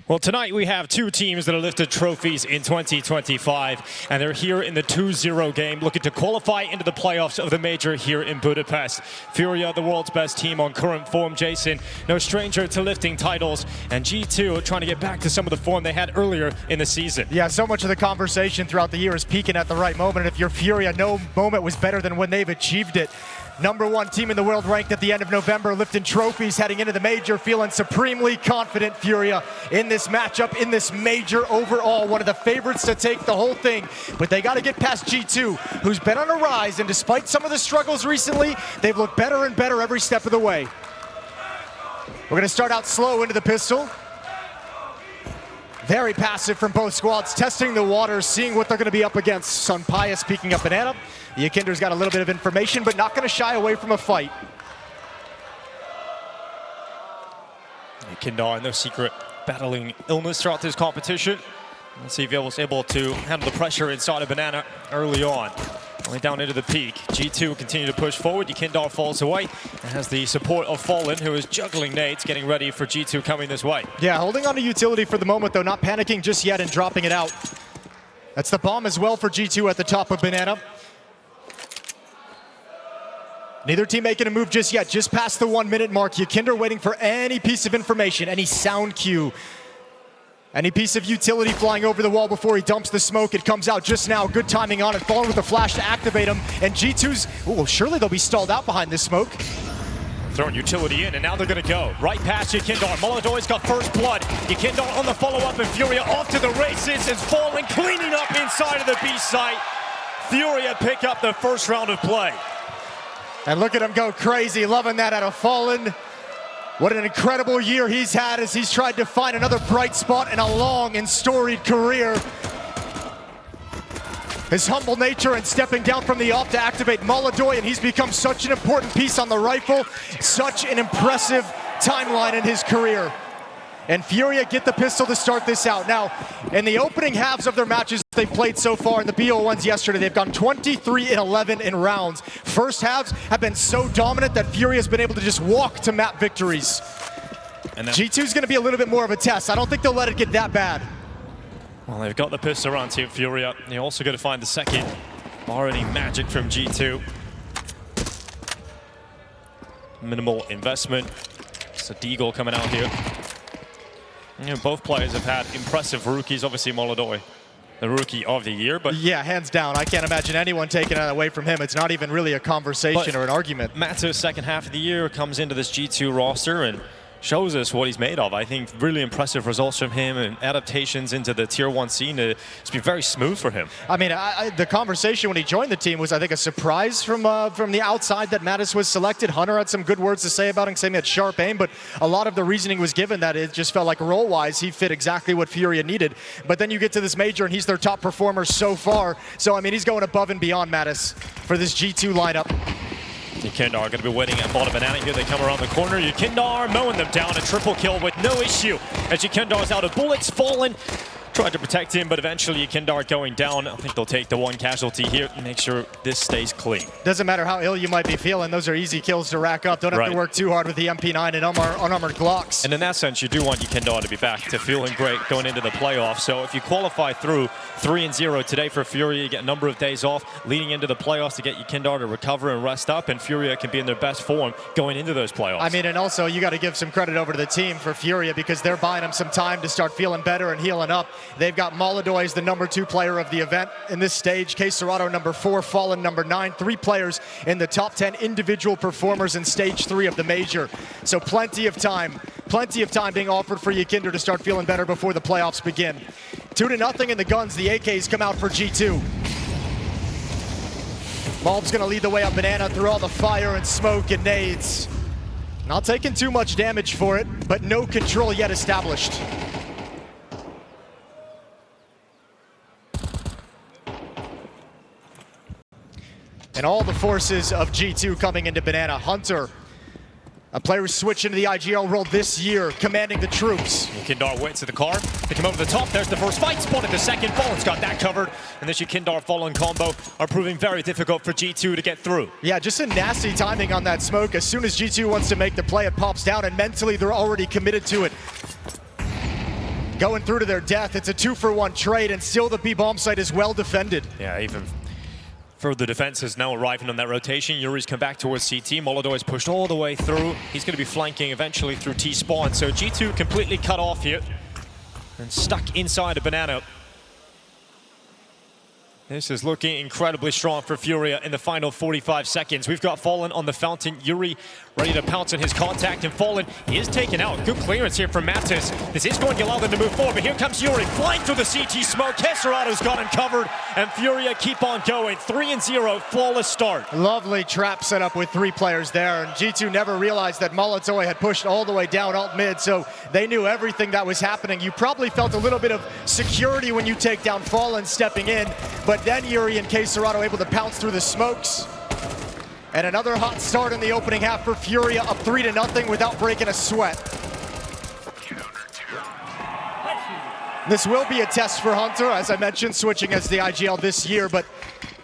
Well, tonight we have two teams that have lifted trophies in 2025, and they're here in the 2-0 game, looking to qualify into the playoffs of the Major here in Budapest. FURIA, the world's best team on current form, Jason, no stranger to lifting titles, and G2 trying to get back to some of the form they had earlier in the season. Yeah, so much of the conversation throughout the year is peaking at the right moment, and if you're FURIA, no moment was better than when they've achieved it. #1 team in the world ranked at the end of November, lifting trophies heading into the Major, feeling supremely confident, FURIA, in this matchup, in this Major overall. One of the favorites to take the whole thing, but they got to get past G2, who's been on a rise, and despite some of the struggles recently, they've looked better and better every step of the way. We're going to start out slow into the pistol. Very passive from both squads, testing the waters, seeing what they're going to be up against. Son Pius peeking up Banana. Yakinder's got a little bit of information, but not going to shy away from a fight. Yakinder, no secret, battling illness throughout this competition. Let's see if he was able to handle the pressure inside of Banana early on. Only down into the peak. G2 continue to push forward. Yakinder falls away and has the support of Fallen, who is juggling nades, getting ready for G2 coming this way. Yeah, holding on to utility for the moment, though, not panicking just yet and dropping it out. That's the bomb as well for G2 at the top of Banana. Neither team making a move just yet, just past the 1 minute mark. Yakinder waiting for any piece of information, any sound cue. Any piece of utility flying over the wall before he dumps the smoke. It comes out just now. Good timing on it. Fallen with the flash to activate him. And G2's, oh, surely they'll be stalled out behind this smoke. Throwing utility in, and now they're going to go right past Yakinder. Molodoy's got first blood. Yakinder on the follow-up, and FURIA off to the races. Is Fallen cleaning up inside of the B site. FURIA pick up the first round of play. And look at him go crazy. Loving that out of Fallen. What an incredible year he's had as he's tried to find another bright spot in a long and storied career. His humble nature and stepping down from the off to activate Molodoy, and he's become such an important piece on the rifle. Such an impressive timeline in his career. And FURIA get the pistol to start this out. Now, in the opening halves of their matches they've played so far, in the BO1s yesterday, they've gone 23-11 in rounds. First halves have been so dominant that FURIA's been able to just walk to map victories. And G2's going to be a little bit more of a test. I don't think they'll let it get that bad. Well, they've got the pistol around Team FURIA. They're also going to find the second. Already magic from G2. Minimal investment. It's a D-goal coming out here. You know, both players have had impressive rookies. Obviously, Molodoy, the rookie of the year. But yeah, hands down. I can't imagine anyone taking it away from him. It's not even really a conversation or an argument. Matto's second half of the year comes into this G2 roster and shows us what he's made of. I think really impressive results from him and adaptations into the Tier 1 scene. It's been very smooth for him. I mean, the conversation when he joined the team was, I think, a surprise from the outside that Mattis was selected. Hunter had some good words to say about him, saying he had sharp aim, but a lot of the reasoning was given that it just felt like role-wise he fit exactly what FURIA needed. But then you get to this Major and he's their top performer so far. So, I mean, he's going above and beyond Mattis for this G2 lineup. Yakinder going to be waiting at bottom Banana here. They come around the corner. Yakinder mowing them down. A triple kill with no issue. As Yakinder is out of bullets, Fallen tried to protect him, but eventually Yakinder going down. I think they'll take the one casualty here and make sure this stays clean. Doesn't matter how ill you might be feeling. Those are easy kills to rack up. Don't have to work too hard with the MP9 and unarmored Glocks. And in that sense, you do want Yakinder to be back to feeling great going into the playoffs. So if you qualify through 3-0 today for FURIA, you get a number of days off leading into the playoffs to get Yakinder to recover and rest up, and FURIA can be in their best form going into those playoffs. I mean, and also you got to give some credit over to the team for FURIA because they're buying them some time to start feeling better and healing up. They've got Molodoy as the #2 player of the event in this stage. K Serrato #4, Fallen #9. 3 players in the top 10 individual performers in stage 3 of the Major. So plenty of time being offered for Yakinder to start feeling better before the playoffs begin. 2-0 in the guns. The AKs come out for G2. Bulb's gonna lead the way up Banana through all the fire and smoke and nades. Not taking too much damage for it, but no control yet established. And all the forces of G2 coming into Banana. Hunter, a player who's switched into the IGL role this year, commanding the troops. Yakinder waits at the car. They come over the top. There's the first fight. Spotted the second. Fallen's got that covered. And this Yakinder Fallen combo are proving very difficult for G2 to get through. Yeah, just a nasty timing on that smoke. As soon as G2 wants to make the play, it pops down, and mentally they're already committed to it. going through to their death. It's a 2-for-1 trade, and still the B bomb site is well defended. Yeah, even further defense is now arriving on that rotation. Yuri's come back towards CT. Molodoi is pushed all the way through. He's going to be flanking eventually through T-spawn. So G2 completely cut off here and stuck inside a banana. This is looking incredibly strong for FURIA in the final 45 seconds. We've got Fallen on the fountain. Yuri ready to pounce on his contact, and Fallen is taken out. Good clearance here from Mattis. This is going to allow them to move forward, but here comes Yuri flying through the CT smoke. Keserado's got him covered, and FURIA keep on going. 3-0, flawless start. Lovely trap set up with 3 players there, and G2 never realized that Molodoi had pushed all the way down alt mid, so they knew everything that was happening. You probably felt a little bit of security when you take down Fallen stepping in, but then Yuri and Keserado able to pounce through the smokes. And another hot start in the opening half for FURIA, up 3-0 without breaking a sweat. This will be a test for Hunter, as I mentioned, switching as the IGL this year, but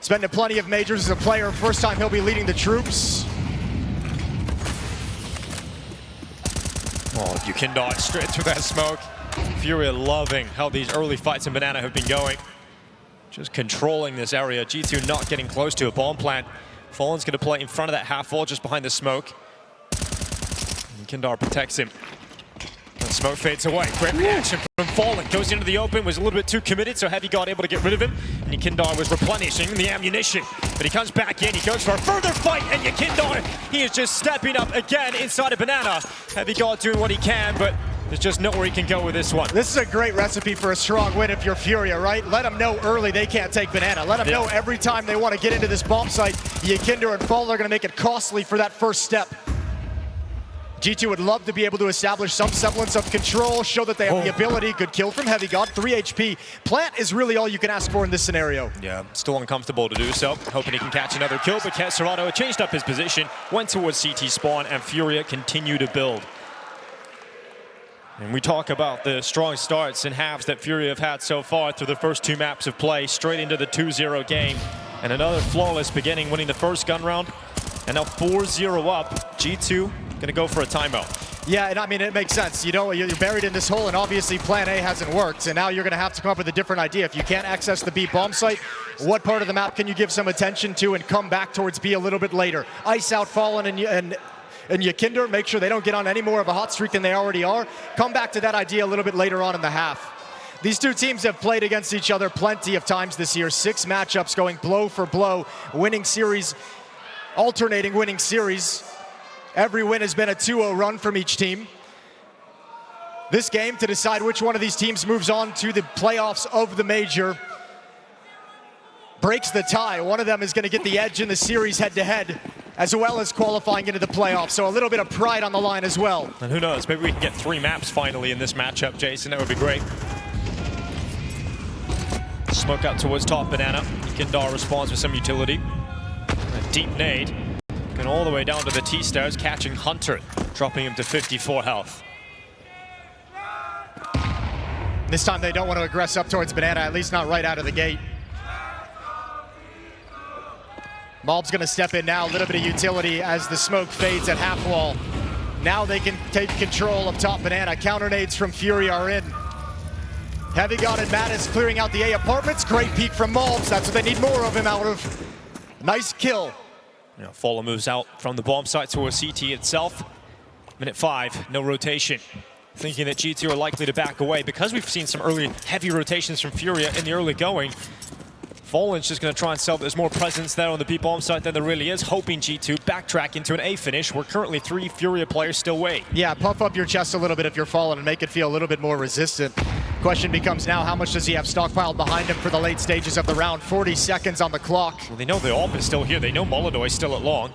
spending plenty of majors as a player. First time he'll be leading the troops. Oh, you can dodge straight through that smoke. FURIA loving how these early fights in Banana have been going. Just controlling this area. G2 not getting close to a bomb plant. Fallen's going to play in front of that half wall just behind the smoke. And Kindar protects him. And smoke fades away. Great reaction from Fallen. Goes into the open, was a little bit too committed, so Heavy God able to get rid of him. And Yakindar was replenishing the ammunition. But he comes back in, he goes for a further fight, and Yakindar, he is just stepping up again inside a banana. Heavy God doing what he can, but there's just nowhere he can go with this one. This is a great recipe for a strong win if you're FURIA, right? Let them know early they can't take banana. Let them know every time they want to get into this bomb site, Yakinder and Fallen are going to make it costly for that first step. G2 would love to be able to establish some semblance of control, show that they have the ability. Good kill from Heavy God, 3 HP. Plant is really all you can ask for in this scenario. Yeah, still uncomfortable to do so. Hoping he can catch another kill, but Keserado changed up his position, went towards CT spawn, and FURIA continue to build. And we talk about the strong starts and halves that FURIA have had so far through the first 2 maps of play, straight into the 2-0 game. And another flawless beginning, winning the first gun round. And now 4-0 up. G2 gonna go for a timeout. Yeah, and I mean, it makes sense. You know, you're buried in this hole, and obviously plan A hasn't worked, and now you're gonna have to come up with a different idea. If you can't access the B bomb site, what part of the map can you give some attention to and come back towards B a little bit later? Ice out Fallen and Yakinder, make sure they don't get on any more of a hot streak than they already are. Come back to that idea a little bit later on in the half. These 2 teams have played against each other plenty of times this year. 6 matchups going blow for blow, winning series, alternating winning series. Every win has been a 2-0 run from each team. This game to decide which one of these teams moves on to the playoffs of the Major breaks the tie. One of them is going to get the edge in the series head-to-head, as well as qualifying into the playoffs. So a little bit of pride on the line as well. And who knows, maybe we can get 3 maps finally in this matchup, Jason. That would be great. Smoke out towards top banana. Kindar responds with some utility. A deep nade. Going all the way down to the T-stairs, catching Hunter, dropping him to 54 health. This time they don't want to aggress up towards banana, at least not right out of the gate. Malb's going to step in now, a little bit of utility as the smoke fades at half wall. Now they can take control of top banana. Counter nades from FURIA are in. Heavy God and Mattis clearing out the A apartments. Great peek from Malbs. That's what they need more of him out of. Nice kill. You know, Fallen moves out from the bomb site towards CT itself. Minute 5, no rotation. Thinking that G2 are likely to back away because we've seen some early heavy rotations from FURIA in the early going. Fallen's just going to try and sell there's more presence there on the B bomb site than there really is, hoping G2 backtrack into an A finish where currently 3 FURIA players still wait. Yeah, puff up your chest a little bit if you're Fallen and make it feel a little bit more resistant. Question becomes now, how much does he have stockpiled behind him for the late stages of the round? 40 seconds on the clock. Well, they know the AWP is still here. They know Molodoi is still at long.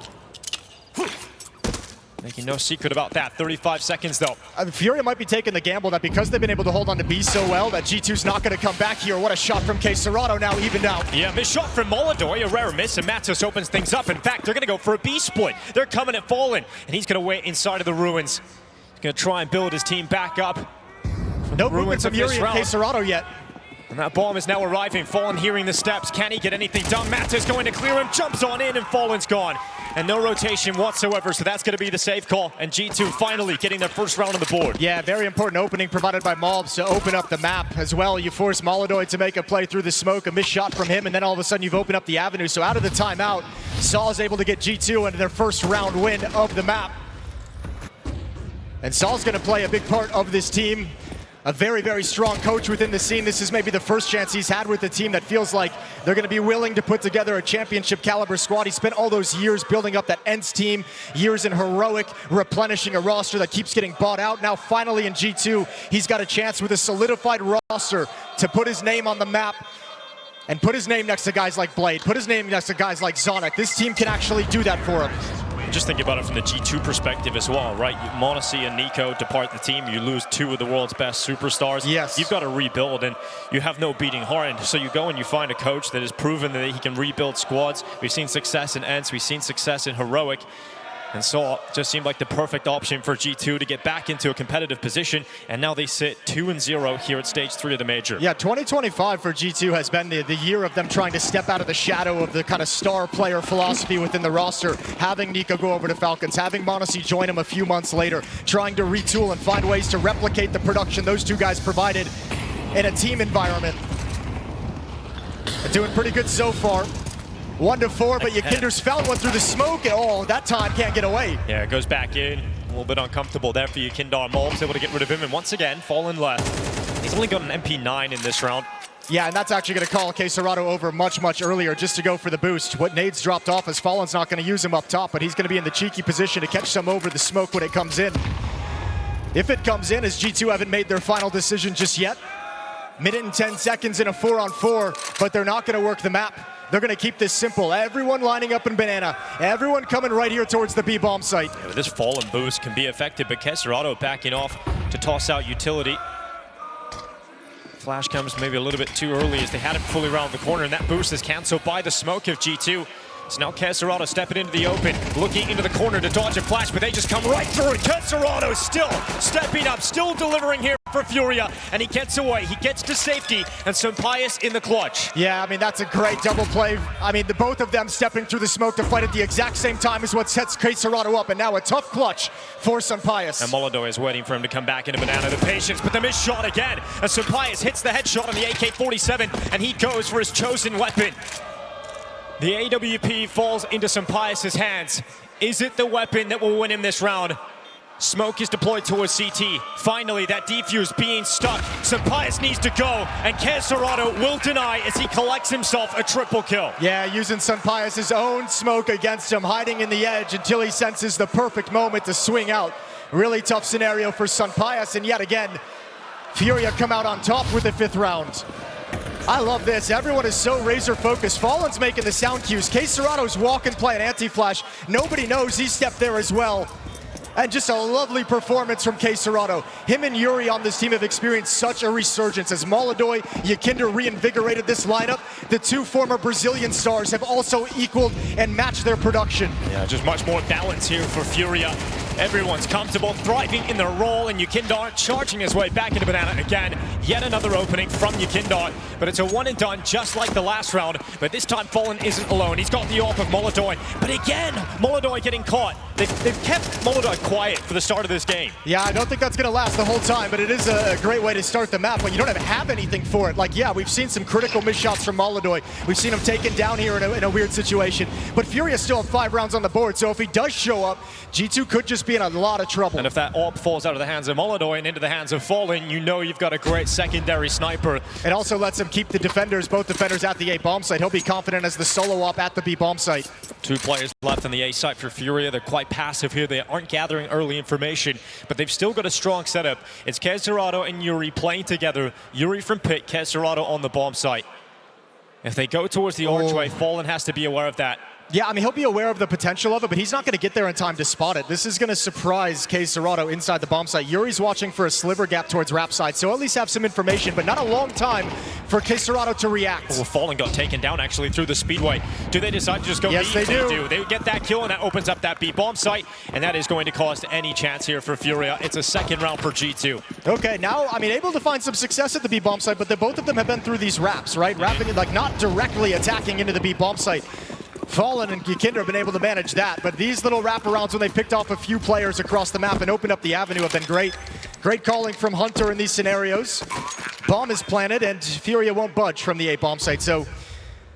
Making no secret about that. 35 seconds, though. FURIA might be taking the gamble that because they've been able to hold on to B so well, that G2's not going to come back here. What a shot from Keserado, now evened out. Yeah, missed shot from Molodoi, a rare miss, and Mattis opens things up. In fact, they're going to go for a B split. They're coming at Fallen, and he's going to wait inside of the ruins. He's going to try and build his team back up. No movement from Yuri and Keserado yet. And that bomb is now arriving. Fallen hearing the steps. Can he get anything done? Mattis going to clear him, jumps on in, and Fallen's gone. and no rotation whatsoever, so that's going to be the safe call. And G2 finally getting their first round on the board. Yeah, very important opening provided by Malbs to open up the map as well. You force Molodoy to make a play through the smoke, a missed shot from him, and then all of a sudden you've opened up the avenue. So out of the timeout, Saul is able to get G2 into their first round win of the map. And Saul's going to play a big part of this team. A very, very strong coach within the scene. This is maybe the first chance he's had with the team that feels like they're going to be willing to put together a championship caliber squad. He spent all those years building up that ENCE team, years in Heroic, replenishing a roster that keeps getting bought out. Now finally in G2, he's got a chance with a solidified roster to put his name on the map and put his name next to guys like Blade, put his name next to guys like Zonic. This team can actually do that for him. Just think about it from the G2 perspective as well, right? m0NESY and Nico depart the team. You lose two of the world's best superstars. Yes. You've got to rebuild, and you have no beating heart. So you go and you find a coach that has proven that he can rebuild squads. We've seen success in ENCE. We've seen success in Heroic. And so just seemed like the perfect option for G2 to get back into a competitive position. And now they sit 2-0 here at stage 3 of the major. Yeah, 2025 for G2 has been the year of them trying to step out of the shadow of the kind of star player philosophy within the roster. Having Nico go over to Falcons, having m0NESY join him a few months later, trying to retool and find ways to replicate the production those two guys provided in a team environment. They're doing pretty good so far. 1-4, but Yakinder's found one through the smoke, and oh, that time can't get away. Yeah, it goes back in. A little bit uncomfortable there for Yakinder. Malbs able to get rid of him, and once again, Fallen left. He's only got an MP9 in this round. Yeah, and that's actually going to call KSCERATO over much, much earlier just to go for the boost. What Nades dropped off as Fallen's not going to use him up top, but he's going to be in the cheeky position to catch some over the smoke when it comes in. If it comes in, as G2 haven't made their final decision just yet. Minute and 10 seconds in a 4-on-4, but they're not going to work the map. They're going to keep this simple. Everyone lining up in Banana. Everyone coming right here towards the B bomb site. Yeah, this Fallen boost can be effective, but KSCERATO backing off to toss out utility. Flash comes maybe a little bit too early as they had him fully around the corner, and that boost is canceled by the smoke of G2. So now KSCERATO stepping into the open, looking into the corner to dodge a flash, but they just come right through it. KSCERATO still stepping up, still delivering here for FURIA, and he gets away. He gets to safety, and Sampaius in the clutch. Yeah, I mean, that's a great double play. I mean, both of them stepping through the smoke to fight at the exact same time is what sets KSCERATO up, and now a tough clutch for Sampaius. And Molodoy is waiting for him to come back into Banana. The patience, but the missed shot again, as Sampaius hits the headshot on the AK-47, and he goes for his chosen weapon. The AWP falls into Sampaius' hands. Is it the weapon that will win him this round? Smoke is deployed towards CT. Finally, that defuse being stuck. Sampaius needs to go, and KSCERATO will deny as he collects himself a triple kill. Yeah, using Sampaius' own smoke against him, hiding in the edge until he senses the perfect moment to swing out. Really tough scenario for Sampaius, and yet again, FURIA come out on top with the 5th round. I love this. Everyone is so razor focused. Fallen's making the sound cues. KSCERATO's walk and play an anti-flash. Nobody knows he stepped there as well. And just a lovely performance from KSCERATO. Him and Yuri on this team have experienced such a resurgence as Molodoy, Yakinder reinvigorated this lineup. The two former Brazilian stars have also equaled and matched their production. Yeah, just much more balance here for FURIA. Everyone's comfortable, thriving in their role, and Yakinder charging his way back into Banana again. Yet another opening from Yakinder, but it's a one and done just like the last round. But this time Fallen isn't alone. He's got the AWP of Molodoy, but again, Molodoy getting caught. They've kept Molodoy quiet for the start of this game. Yeah, I don't think that's going to last the whole time, but it is a great way to start the map when you don't have anything for it. Like, yeah, we've seen some critical missed shots from Molodoy. We've seen him taken down here in a weird situation, but FURIA still have 5 rounds on the board, so if he does show up, G2 could just be in a lot of trouble. And if that AWP falls out of the hands of Molodoy and into the hands of Fallen, you know you've got a great secondary sniper. It also lets him keep the defenders, both defenders at the A bomb site. He'll be confident as the solo AWP at the B bomb site. 2 players left on the A site for FURIA. They're quite passive here. They aren't gathering early information, but they've still got a strong setup. It's KSCERATO and Yuri playing together. Yuri from pit, KSCERATO on the bomb site. If they go towards the archway, Fallen has to be aware of that. Yeah, I mean, he'll be aware of the potential of it, but he's not going to get there in time to spot it. This is going to surprise KSCERATO inside the bomb site. Yuri's watching for a sliver gap towards Rap side, so at least have some information, but not a long time for KSCERATO to react. Well, Fallen got taken down actually through the speedway. Do they decide to just go? Yes, B? they do. They get that kill, and that opens up that B bomb site, and that is going to cost any chance here for FURIA. It's a 2nd round for G2. Okay, now, I mean, able to find some success at the B bomb site, but both of them have been through these Raps, right? Rapping, like, not directly attacking into the B bomb site. Fallen and Kinder have been able to manage that, but these little wraparounds when they picked off a few players across the map and opened up the avenue have been great. Great calling from Hunter in these scenarios. Bomb is planted, and FURIA won't budge from the A bomb site. So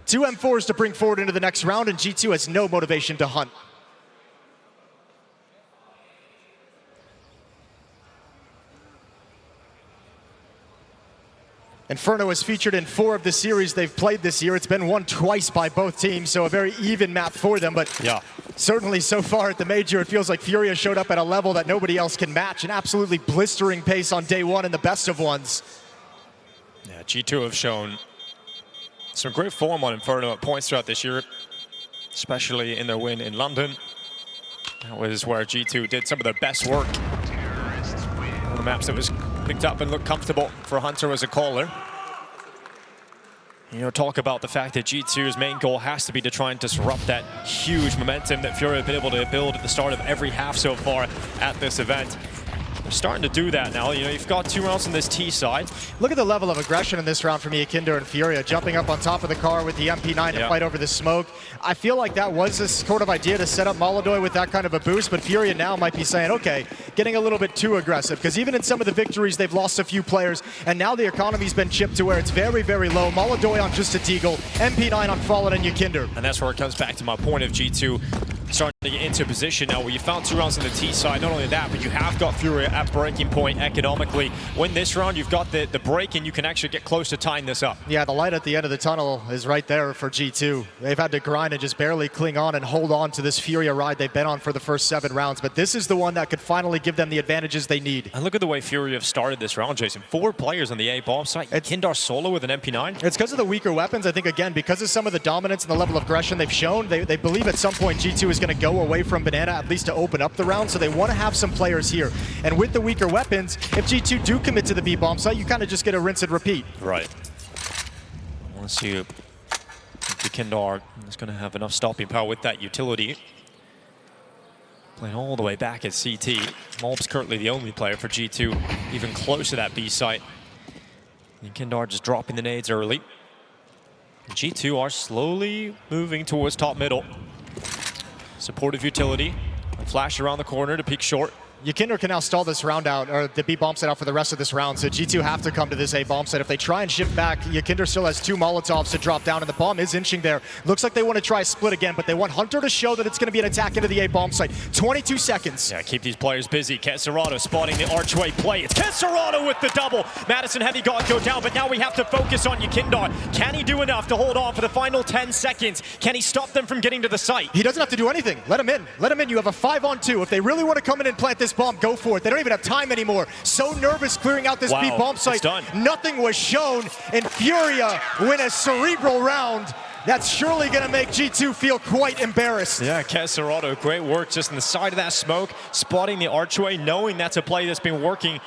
2 M4s to bring forward into the next round, and G2 has no motivation to hunt. Inferno is featured in 4 of the series they've played this year. It's been won twice by both teams, so a very even map for them. But yeah, certainly so far at the Major, it feels like FURIA showed up at a level that nobody else can match. An absolutely blistering pace on day 1 and the best of ones. Yeah, G2 have shown some great form on Inferno at points throughout this year, especially in their win in London. That was where G2 did some of their best work. One of the maps that was picked up and looked comfortable for Hunter as a caller. You know, talk about the fact that G2's main goal has to be to try and disrupt that huge momentum that FURIA have been able to build at the start of every half so far at this event. They're starting to do that now. You know, you've got 2 rounds on this T side. Look at the level of aggression in this round from Kinder and FURIA, jumping up on top of the car with the MP9 to fight over the smoke. I feel like that was a sort of idea to set up Molodoy with that kind of a boost, but FURIA now might be saying, okay, getting a little bit too aggressive, because even in some of the victories, they've lost a few players, and now the economy's been chipped to where it's very, very low. Molodoy on just a Deagle, MP9 on Fallen and Kinder. And that's where it comes back to my point of G2 starting to get into a position now where you found 2 rounds on the T side. Not only that, but you have got FURIA at breaking point economically. Win this round, you've got the break, and you can actually get close to tying this up. Yeah, the light at the end of the tunnel is right there for G2. They've had to grind and just barely cling on and hold on to this FURIA ride they've been on for the first 7 rounds, but this is the one that could finally give them the advantages they need. And look at the way FURIA have started this round, Jason. 4 players on the A bomb site. Kindar solo with an MP9. It's because of the weaker weapons. I think, again, because of some of the dominance and the level of aggression they've shown, they believe at some point G2 is going to go away from Banana, at least to open up the round, so they want to have some players here. And with the weaker weapons, if G2 do commit to the B bomb site, you kind of just get a rinse and repeat. Right. I want to see if Kindar is going to have enough stopping power with that utility. Playing all the way back at CT. Mulb's currently the only player for G2 even close to that B site. And Kindar just dropping the nades early. G2 are slowly moving towards top middle. Supportive utility. A flash around the corner to peek short. Kinder can now stall this round out, or the B bomb set out for the rest of this round, so G2 have to come to this A bomb set. If they try and shift back, Kinder still has 2 Molotovs to drop down, and the bomb is inching there. Looks like they want to try a split again, but they want Hunter to show that it's going to be an attack into the A bomb site. 22 seconds. Yeah, keep these players busy. Kesserado spotting the archway play. It's Kesserado with the double. Madison Heavy God go down, but now we have to focus on Kinder. Can he do enough to hold on for the final 10 seconds? Can he stop them from getting to the site? He doesn't have to do anything. Let him in. Let him in. You have a 5-on-2. If they really want to come in and plant this bomb, go for it. They don't even have time anymore. So nervous clearing out this B bomb site. It's done. Nothing was shown, and FURIA win a cerebral round. That's surely going to make G2 feel quite embarrassed. Yeah, Kesserado, great work just on the side of that smoke, spotting the archway, knowing that's a play that's been working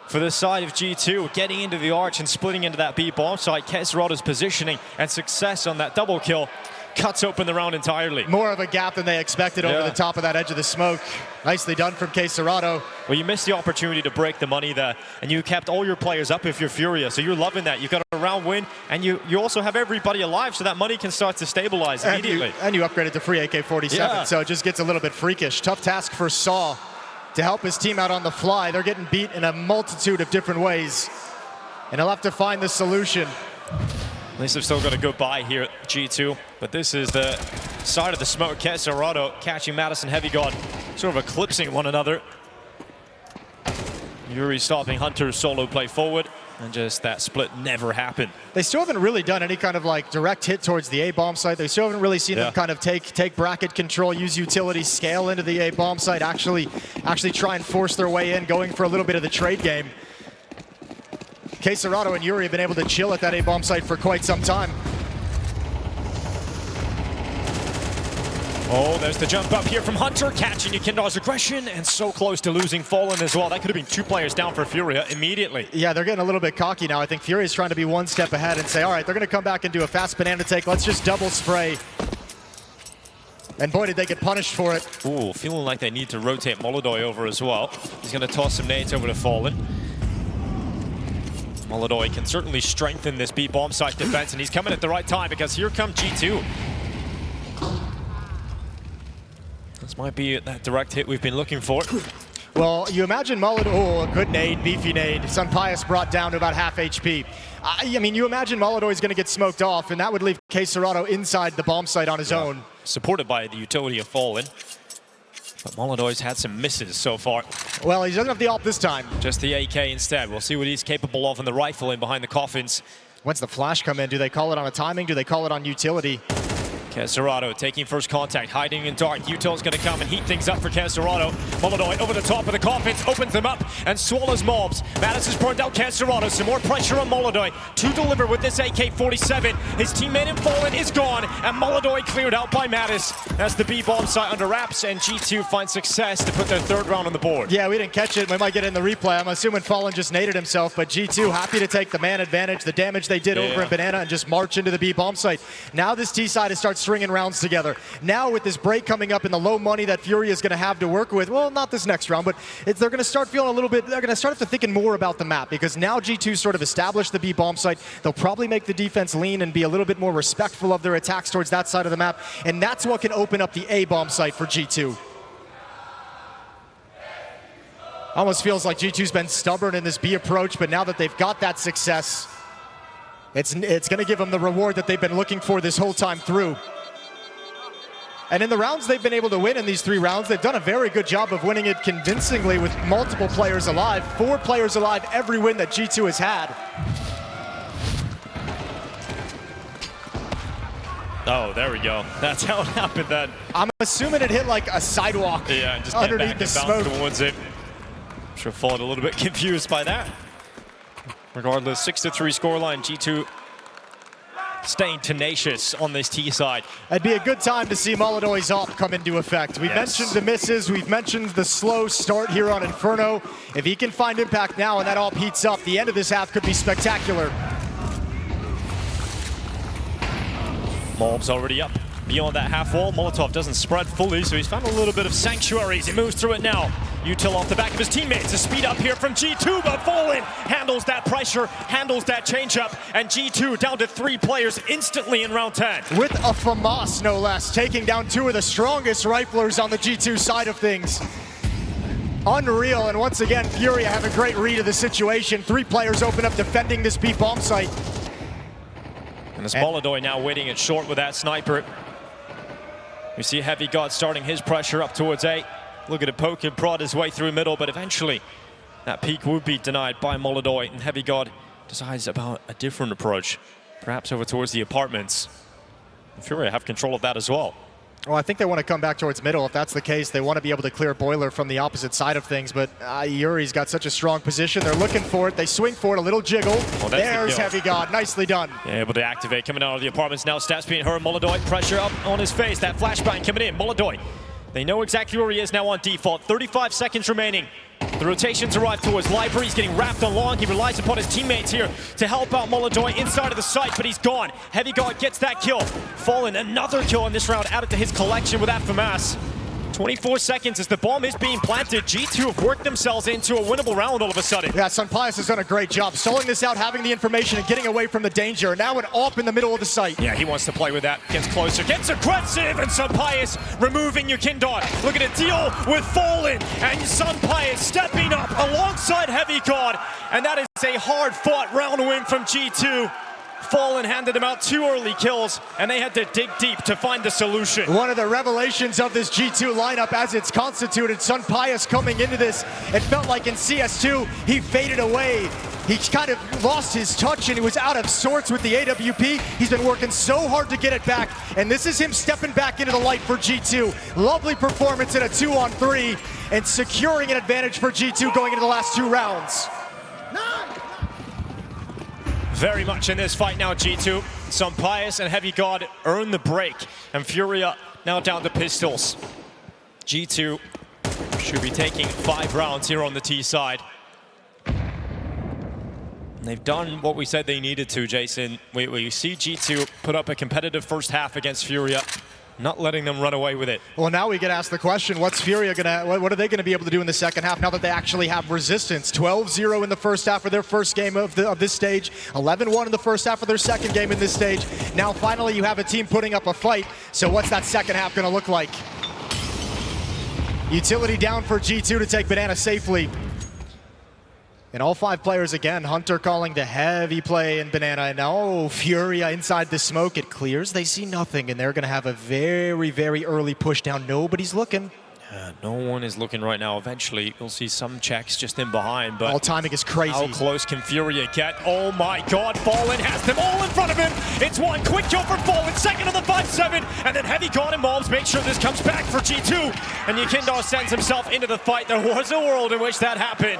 for the side of G2, getting into the arch and splitting into that B bomb site. Kesserado's positioning and success on that double kill cuts open the round entirely. More of a gap than they expected over the top of that edge of the smoke. Nicely done from Kesserado. Well, you missed the opportunity to break the money there, and you kept all your players up if you're FURIA, so you're loving that. You've got a round win, and you also have everybody alive, so that money can start to stabilize immediately. And you upgraded to free AK-47, so it just gets a little bit freakish. Tough task for Saw to help his team out on the fly. They're getting beat in a multitude of different ways, and he'll have to find the solution. At least they've still got a good buy here at G2, but this is the side of the smoke. Kesserado catching Madison Heavy God, sort of eclipsing one another. Yuri stopping Hunter's solo play forward, and just that split never happened. They still haven't really done any kind of like direct hit towards the A bomb site. They still haven't really seen them kind of take bracket control, use utility, scale into the A bomb site, actually try and force their way in, going for a little bit of the trade game. Kesserado and Yuri have been able to chill at that A bomb site for quite some time. Oh, there's the jump up here from Hunter, catching Kindar's aggression, and so close to losing Fallen as well. That could have been 2 players down for FURIA immediately. Yeah, they're getting a little bit cocky now. I think FURIA's trying to be 1 step ahead and say, all right, they're going to come back and do a fast banana take. Let's just double spray. And boy, did they get punished for it. Ooh, feeling like they need to rotate Molodoy over as well. He's going to toss some nades over to Fallen. Molodoy can certainly strengthen this B bomb site defense, and he's coming at the right time because here comes G2. This might be that direct hit we've been looking for. Well, you imagine oh, a good nade, beefy nade. Sunpius brought down to about half HP. I mean, you imagine Molodoy's going to get smoked off, and that would leave K-Serrato inside the bomb site on his own. Supported by the utility of Fallen. But Molodoy's had some misses so far. Well, he doesn't have the AWP this time. Just the AK instead. We'll see what he's capable of in the rifle in behind the coffins. When's the flash come in? Do they call it on a timing? Do they call it on utility? K-Serrato taking first contact, hiding in dark. Util's going to come and heat things up for K-Serrato. Molodoy over the top of the coffins, opens them up and swallows mobs. Mattis has burned out K-Serrato. Some more pressure on Molodoy to deliver with this AK-47. His teammate in Fallen is gone, and Molodoy cleared out by Mattis as the B bomb site under wraps, and G2 finds success to put their third round on the board. Yeah, we didn't catch it. We might get it in the replay. I'm assuming Fallen just naded himself, but G2 happy to take the man advantage, the damage they did over in Banana, and just march into the B bomb site. Now this T side has started stringing rounds together. Now with this break coming up and the low money that FURIA is going to have to work with, well, not this next round, but they're going to start feeling a little bit, they're going to start thinking more about the map, because now G2 sort of established the B bomb site. They'll probably make the defense lean and be a little bit more respectful of their attacks towards that side of the map, and that's what can open up the A bomb site for G2. Almost feels like G2's been stubborn in this B approach, but now that they've got that success, it's going to give them the reward that they've been looking for this whole time through. And in the rounds they've been able to win in these 3 rounds, they've done a very good job of winning it convincingly with multiple players alive. 4 players alive every win that G2 has had. Oh, there we go. That's how it happened then. I'm assuming it hit like a sidewalk just underneath the smoke. Towards it. I'm sure Fallen a little bit confused by that. Regardless, 6-3 scoreline. G2 staying tenacious on this T side. It'd be a good time to see Molodoy's AWP come into effect. We've mentioned the misses, we've mentioned the slow start here on Inferno. If he can find impact now and that AWP heats up, the end of this half could be spectacular. Mob's already up beyond that half wall. Molotov doesn't spread fully, so he's found a little bit of sanctuary as he moves through it now. Util off the back of his teammates. A speed up here from G2, but Fallen handles that pressure, handles that changeup, and G2 down to 3 players instantly in round 10. With a FAMAS, no less, taking down 2 of the strongest riflers on the G2 side of things. Unreal, and once again, FURIA have a great read of the situation. 3 players open up defending this B bomb site. And it's Molodoy now waiting at short with that sniper. We see Heavy God starting his pressure up towards A. Look at it, poke and prod his way through middle, but eventually that peak would be denied by Molodoy, and Heavy God decides about a different approach, perhaps over towards the apartments. And FURIA have control of that as well. Well, I think they want to come back towards middle. If that's the case, they want to be able to clear Boiler from the opposite side of things, but Yuri's got such a strong position. They're looking for it. They swing for it, a little jiggle. Well, there's Heavy God. Nicely done. Yeah, able to activate, coming out of the apartments now. Stats being heard. Molodoy, pressure up on his face. That flashbang coming in. Molodoy, they know exactly where he is now on default. 35 seconds remaining. The rotations arrive towards Library. He's getting wrapped on long. He relies upon his teammates here to help out Molodoy inside of the site, but he's gone. Heavy God gets that kill. Fallen, another kill in this round added to his collection with that FAMAS. 24 seconds as the bomb is being planted. G2 have worked themselves into a winnable round all of a sudden. Yeah, Sunpius has done a great job stalling this out, having the information and getting away from the danger. Now an AWP in the middle of the site. Yeah, he wants to play with that. Gets closer, gets aggressive, and Sunpius removing Yukindot. Looking to deal with Fallen, and Sunpius stepping up alongside Heavy God. And that is a hard-fought round win from G2. Fallen handed him out 2 early kills, and they had to dig deep to find the solution. One of the revelations of this G2 lineup as it's constituted, Sunpius coming into this, it felt like in CS2, he faded away. He kind of lost his touch and he was out of sorts with the AWP. He's been working so hard to get it back, and this is him stepping back into the light for G2. Lovely performance in a 2-on-3 and securing an advantage for G2 going into the last 2 rounds. Very much in this fight now, G2. Sunpius and Heavy God earn the break, and FURIA now down to pistols. G2 should be taking 5 rounds here on the T side. And they've done what we said they needed to, Jason. We see G2 put up a competitive first half against FURIA, not letting them run away with it. Well, now we get asked the question, what's FURIA what are they gonna be able to do in the second half now that they actually have resistance? 12-0 in the first half of their first game of this stage, 11-1 in the first half of their second game in this stage. Now finally you have a team putting up a fight, so what's that second half gonna look like? Utility down for G2 to take Banana safely. And all 5 players again, Hunter calling the heavy play in Banana, and now Furia inside the smoke, it clears, they see nothing, and they're gonna have a very, very early push down. Nobody's looking. No one is looking right now. Eventually, you'll see some checks just in behind, but all timing is crazy. How close can Furia get? Oh my God, Fallen has them all in front of him. It's one quick kill for Fallen, second on the 5-7, and then Heavy God and Mobs make sure this comes back for G2. And Yukindar sends himself into the fight. There was a world in which that happened.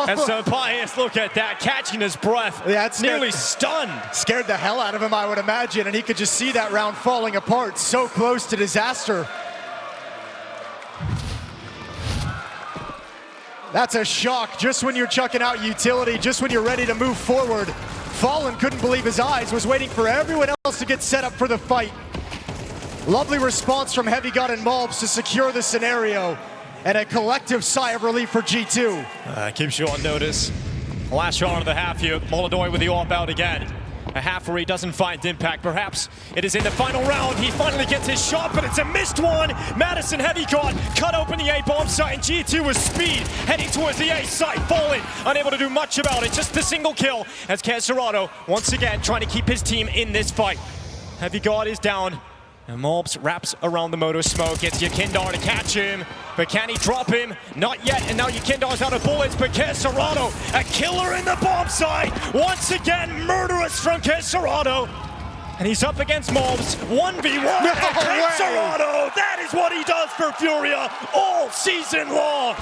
And so Pius, look at that, catching his breath. Yeah, it's nearly stunned. Scared the hell out of him, I would imagine, and he could just see that round falling apart. So close to disaster. That's a shock, just when you're chucking out utility, just when you're ready to move forward. Fallen couldn't believe his eyes, was waiting for everyone else to get set up for the fight. Lovely response from Heavy God and Mulbs to secure the scenario, and a collective sigh of relief for G2. Keeps you on notice. Last shot of the half here, Molodoy with the AWP out again. A half where he doesn't find impact. Perhaps it is in the final round. He finally gets his shot, but it's a missed one. Madison Heavy God cut open the A-bomb site, and G2 with speed heading towards the A site. Fallen, unable to do much about it. Just the single kill as Caserato once again trying to keep his team in this fight. Heavy God is down. And Mobs wraps around the motor smoke, gets Yukindar to catch him, but can he drop him? Not yet, and now Yukindar's out of bullets, but Caserato, a killer in the bomb site, once again murderous from Caserato, and he's up against Mobs, 1v1, and Caserato, that is what he does for Furia all season long.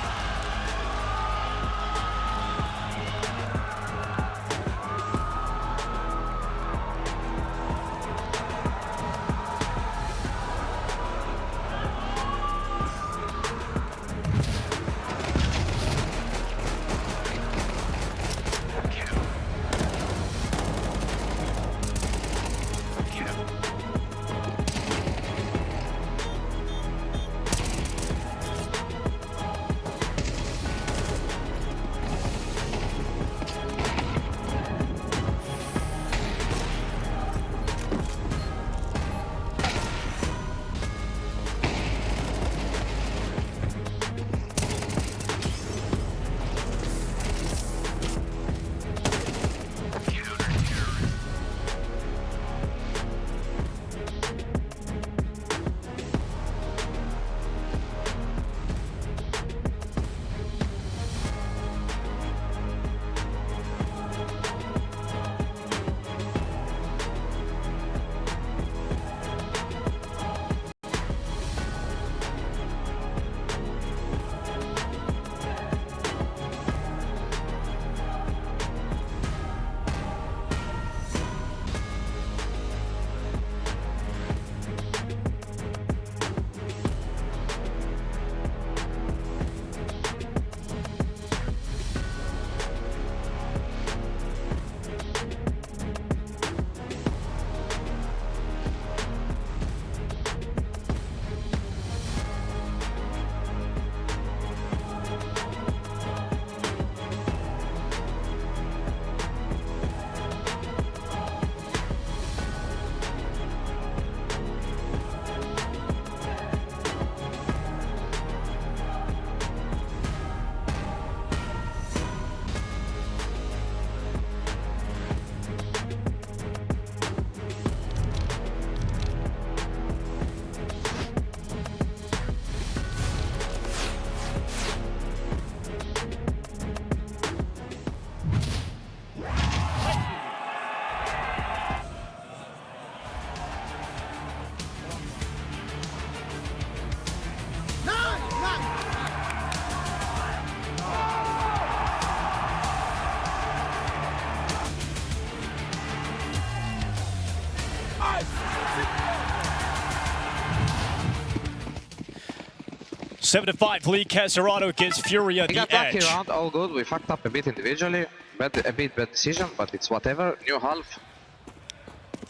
Seven to 5 lead. Caserato gives Furia the edge. We got lucky round, all good. We fucked up a bit individually. A bit bad decision, but it's whatever. New half.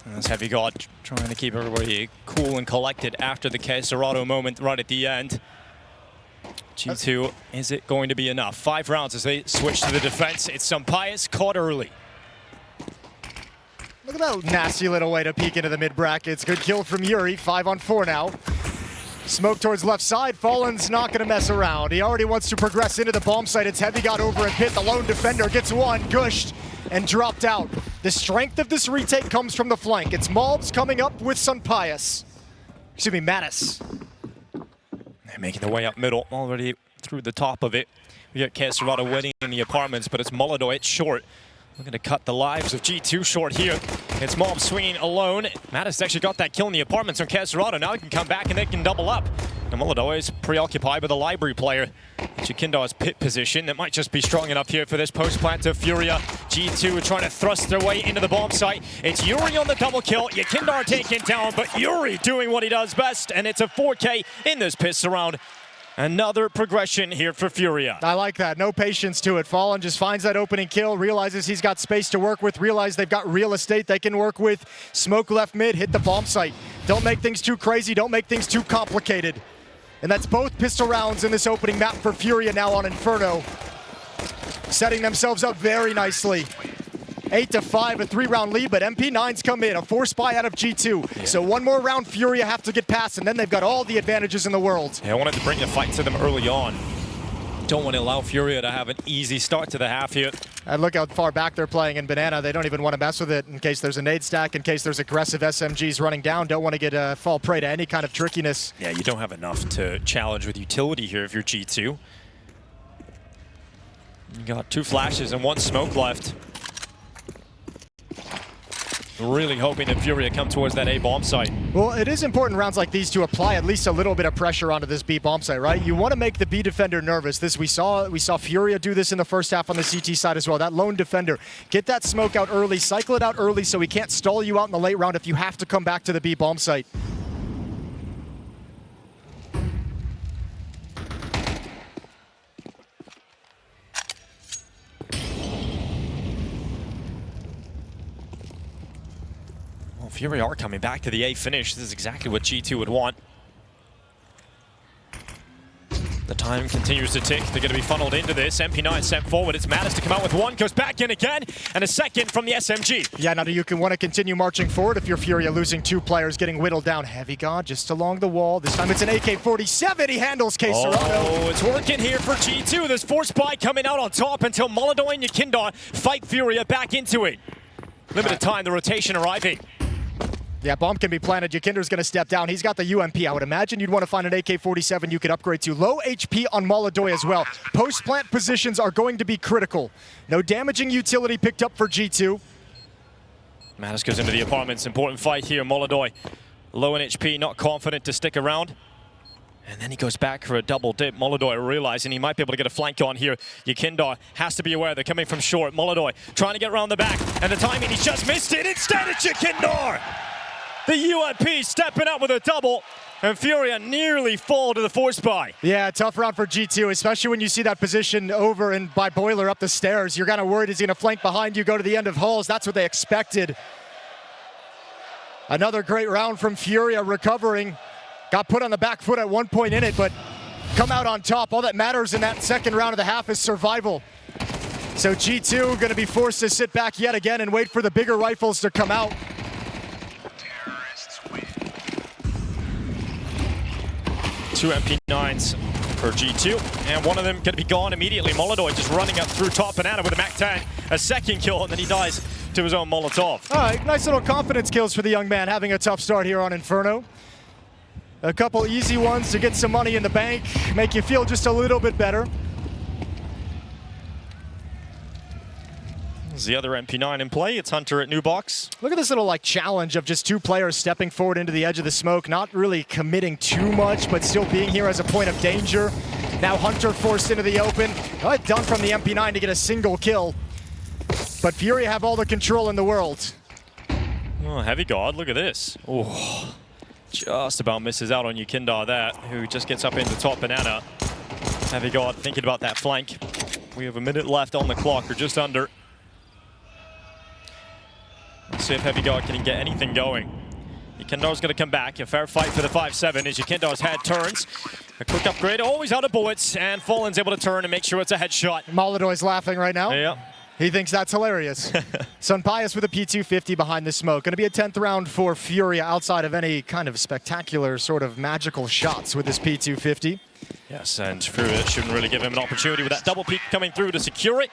That's Heavy God trying to keep everybody cool and collected after the Caserato moment right at the end. G2, is it going to be enough? 5 rounds as they switch to the defense. It's some Pius caught early. Look at that nasty little way to peek into the mid brackets. Good kill from Yuri, 5 on 4 now. Smoke towards left side. Fallen's not going to mess around. He already wants to progress into the bomb site. It's Heavy got over and hit. The lone defender gets one, gushed, and dropped out. The strength of this retake comes from the flank. It's Malbs coming up with Sunpius. Excuse me, Mattis. They're making their way up middle, already through the top of it. We got Caserado winning in the apartments, but it's Molodoi, it's short. We're going to cut the lives of G2 short here. It's Mob swinging alone. Mattis actually got that kill in the apartments on Caserado. Now they can come back and they can double up. And Molodoi is preoccupied with the library player. Jakindar's pit position. That might just be strong enough here for this post-plant of Furia. G2 are trying to thrust their way into the bomb site. It's Yuri on the double kill. Jakindar taken down, but Yuri doing what he does best. And it's a 4K in this piss round. Another progression here for Furia. I like that. No patience to it. Fallen just finds that opening kill, realizes he's got space to work with, realize they've got real estate they can work with. Smoke left mid, hit the bomb site. Don't make things too crazy, don't make things too complicated. And that's both pistol rounds in this opening map for Furia now on Inferno. Setting themselves up very nicely. 8-5, a 3-round lead, but MP9's come in, a 4-spy out of G2. Yeah. So one more round Furia have to get past, and then they've got all the advantages in the world. Yeah, I wanted to bring the fight to them early on. Don't want to allow Furia to have an easy start to the half here. And look how far back they're playing in Banana. They don't even want to mess with it in case there's a nade stack, in case there's aggressive SMGs running down. Don't want to get fall prey to any kind of trickiness. Yeah, you don't have enough to challenge with utility here if you're G2. You got 2 flashes and 1 smoke left. Really hoping that Furia come towards that A bomb site. Well, it is important rounds like these to apply at least a little bit of pressure onto this B bomb site, right? You want to make the B defender nervous. We saw Furia do this in the first half on the CT side as well. That lone defender, get that smoke out early, cycle it out early so he can't stall you out in the late round if you have to come back to the B bomb site. Furia are coming back to the A finish. This is exactly what G2 would want. The time continues to tick. They're going to be funneled into this. MP9 sent forward. It's Mattis to come out with 1. Goes back in again. And a second from the SMG. Yeah, now you can want to continue marching forward if you're Furia losing 2 players, getting whittled down. Heavy God just along the wall. This time it's an AK-47. He handles Caserado. Oh, it's working here for G2. This 4-spy coming out on top until Molodoi and Jakindar fight Furia back into it. Limited time, the rotation arriving. Yeah, bomb can be planted. Jakindar's going to step down. He's got the UMP. I would imagine you'd want to find an AK-47 you could upgrade to. Low HP on Molodoi as well. Post-plant positions are going to be critical. No damaging utility picked up for G2. Mattis goes into the apartments. Important fight here. Molodoi low in HP, not confident to stick around. And then he goes back for a double dip. Molodoi realizing he might be able to get a flank on here. Jakindar has to be aware they're coming from short. Molodoi trying to get around the back. And the timing, he's just missed it. Instead, it's Jakindar. The UMP stepping up with a double, and Furia nearly fall to the 4-spy. Yeah, tough round for G2, especially when you see that position over and by Boiler up the stairs. You're kind of worried he's going to flank behind you, go to the end of halls. That's what they expected. Another great round from Furia, recovering. Got put on the back foot at one point in it, but come out on top. All that matters in that second round of the half is survival. So G2 going to be forced to sit back yet again and wait for the bigger rifles to come out. 2 MP9s for G2, and one of them going to be gone immediately. Molodoi just running up through top Banana with a MAC-10, a second kill, and then he dies to his own Molotov. All right, nice little confidence kills for the young man, having a tough start here on Inferno. A couple easy ones to get some money in the bank, make you feel just a little bit better. There's the other MP9 in play. It's Hunter at new box. Look at this little challenge of just 2 players stepping forward into the edge of the smoke, not really committing too much, but still being here as a point of danger. Now Hunter forced into the open. Done from the MP9 to get a single kill. But Furia have all the control in the world. Oh, Heavy God, look at this. Oh, just about misses out on Jakindar, that, who just gets up into top Banana. Heavy God thinking about that flank. We have a minute left on the clock, or just under. Let's see if Heavy God can get anything going. Jakindar's going to come back. A fair fight for the 5-7 as Jakindar's head turns. A quick upgrade, always out of bullets, and Fallen's able to turn and make sure it's a headshot. Molodoi's laughing right now. Yeah. He thinks that's hilarious. Sunpius with a P250 behind the smoke. Going to be a 10th round for Furia outside of any kind of spectacular sort of magical shots with this P250. Yes, and Furia shouldn't really give him an opportunity with that double peak coming through to secure it.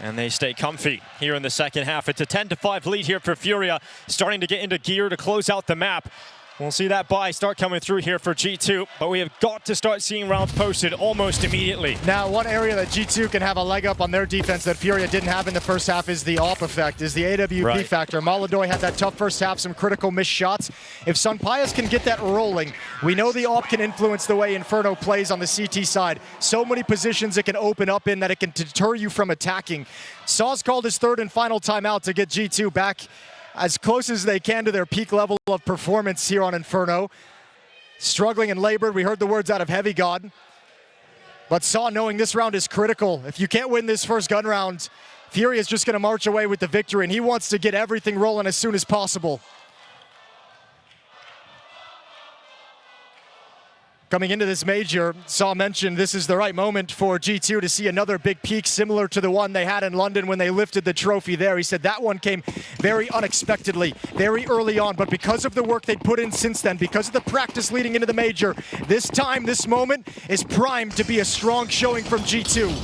And they stay comfy here in the second half. It's a 10-5 lead here for Furia, starting to get into gear to close out the map. We'll see that buy start coming through here for G2, but we have got to start seeing rounds posted almost immediately. Now, one area that G2 can have a leg up on their defense that Furia didn't have in the first half is the AWP effect, is the AWP factor. Molodoi had that tough first half, some critical missed shots. If Sunpius can get that rolling, we know the AWP can influence the way Inferno plays on the CT side. So many positions it can open up in that it can deter you from attacking. Saw's called his third and final timeout to get G2 back as close as they can to their peak level of performance here on Inferno. Struggling and labored, we heard the words out of Heavy God. But Saw knowing this round is critical. If you can't win this first gun round, Furia is just gonna march away with the victory, and he wants to get everything rolling as soon as possible. Coming into this major, Saw mentioned this is the right moment for G2 to see another big peak similar to the one they had in London when they lifted the trophy there. He said that one came very unexpectedly, very early on, but because of the work they'd put in since then, because of the practice leading into the major, this time, this moment is primed to be a strong showing from G2.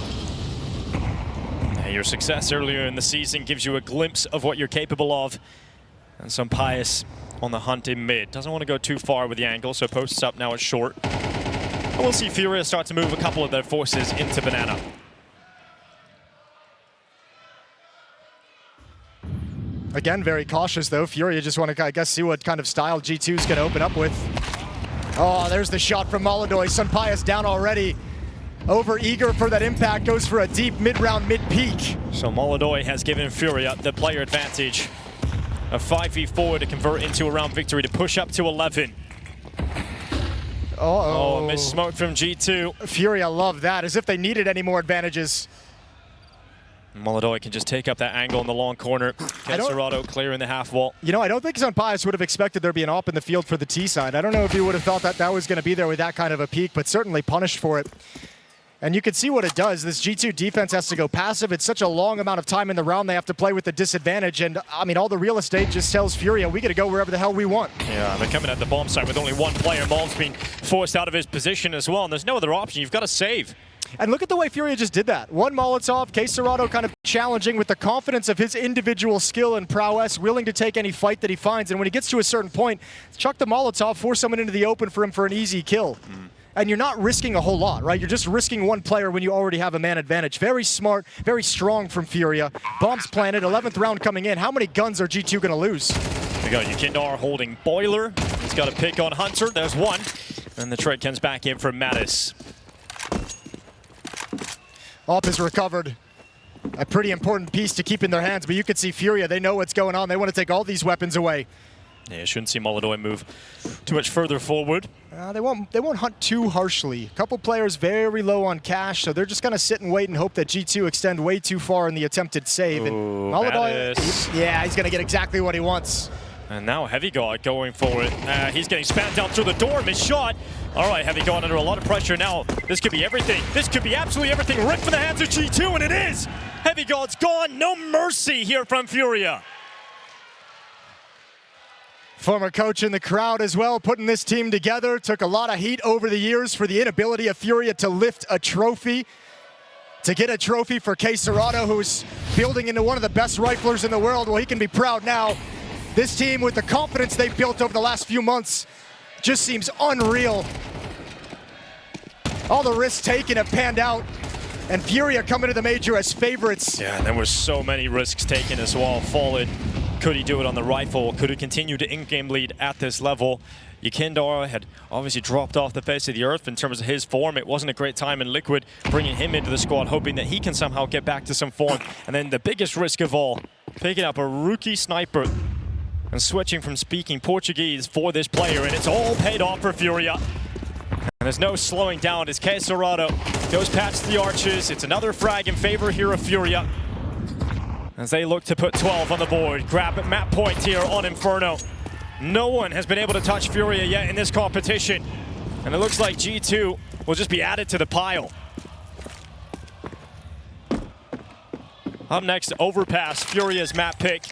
Your success earlier in the season gives you a glimpse of what you're capable of. And Sunpius on the hunt in mid. Doesn't want to go too far with the angle, so posts up now at short. And we'll see Furia start to move a couple of their forces into Banana. Again, very cautious though. Furia just want to, I guess, see what kind of style G2 is going to open up with. Oh, there's the shot from Molodoi. Sunpius down already. Over eager for that impact, goes for a deep mid-round, mid-peak. So Molodoi has given Furia the player advantage. A 5v4 to convert into a round victory to push up to 11. Oh, missed smoke from G2. Furia love that, as if they needed any more advantages. Molodoi can just take up that angle in the long corner. Serato clearing the half wall. You know, I don't think Sunpius would have expected there to be an AWP in the field for the T side. I don't know if he would have thought that that was going to be there with that kind of a peak, but certainly punished for it. And you can see what it does. This G2 defense has to go passive. It's such a long amount of time in the round they have to play with the disadvantage. And, I mean, all the real estate just tells Furia, we got to go wherever the hell we want. Yeah, they're coming at the bomb site with only one player. Malm's being forced out of his position as well. And there's no other option. You've got to save. And look at the way Furia just did that. One Molotov, Serato kind of challenging with the confidence of his individual skill and prowess, willing to take any fight that he finds. And when he gets to a certain point, chuck the Molotov, force someone into the open for him for an easy kill. And you're not risking a whole lot, right? You're just risking one player when you already have a man advantage. Very smart, very strong from Furia. Bombs planted, 11th round coming in. How many guns are G2 gonna lose? We got Yukindar holding Boiler. He's got a pick on Hunter. There's one. And the trade comes back in from Mattis. AWP is recovered. A pretty important piece to keep in their hands, but you can see Furia, they know what's going on. They want to take all these weapons away. Yeah, you shouldn't see Molodoi move too much further forward. They won't hunt too harshly. A couple players very low on cash, so they're just going to sit and wait and hope that G2 extend way too far in the attempted save. Ooh, and Molodoi, yeah, he's going to get exactly what he wants. And now Heavy God going for it. He's getting spammed down through the door, missed shot. All right, Heavy God under a lot of pressure now. This could be everything. This could be absolutely everything ripped from the hands of G2, and it is! Heavy God's gone. No mercy here from Furia. Former coach in the crowd as well, putting this team together. Took a lot of heat over the years for the inability of Furia to lift a trophy. To get a trophy for Serato, who's building into one of the best riflers in the world. Well, he can be proud now. This team, with the confidence they've built over the last few months, just seems unreal. All the risks taken have panned out. And Furia coming to the major as favorites. Yeah, and there were so many risks taken as well. Fallen. Could he do it on the rifle? Could he continue to in-game lead at this level? Yukindar had obviously dropped off the face of the earth in terms of his form. It wasn't a great time in Liquid, bringing him into the squad, hoping that he can somehow get back to some form. And then the biggest risk of all, picking up a rookie sniper and switching from speaking Portuguese for this player, and it's all paid off for Furia. And there's no slowing down as Serato goes past the arches. It's another frag in favor here of Furia, as they look to put 12 on the board. Grab at map point here on Inferno. No one has been able to touch Furia yet in this competition. And it looks like G2 will just be added to the pile. Up next, Overpass, Furia's map pick.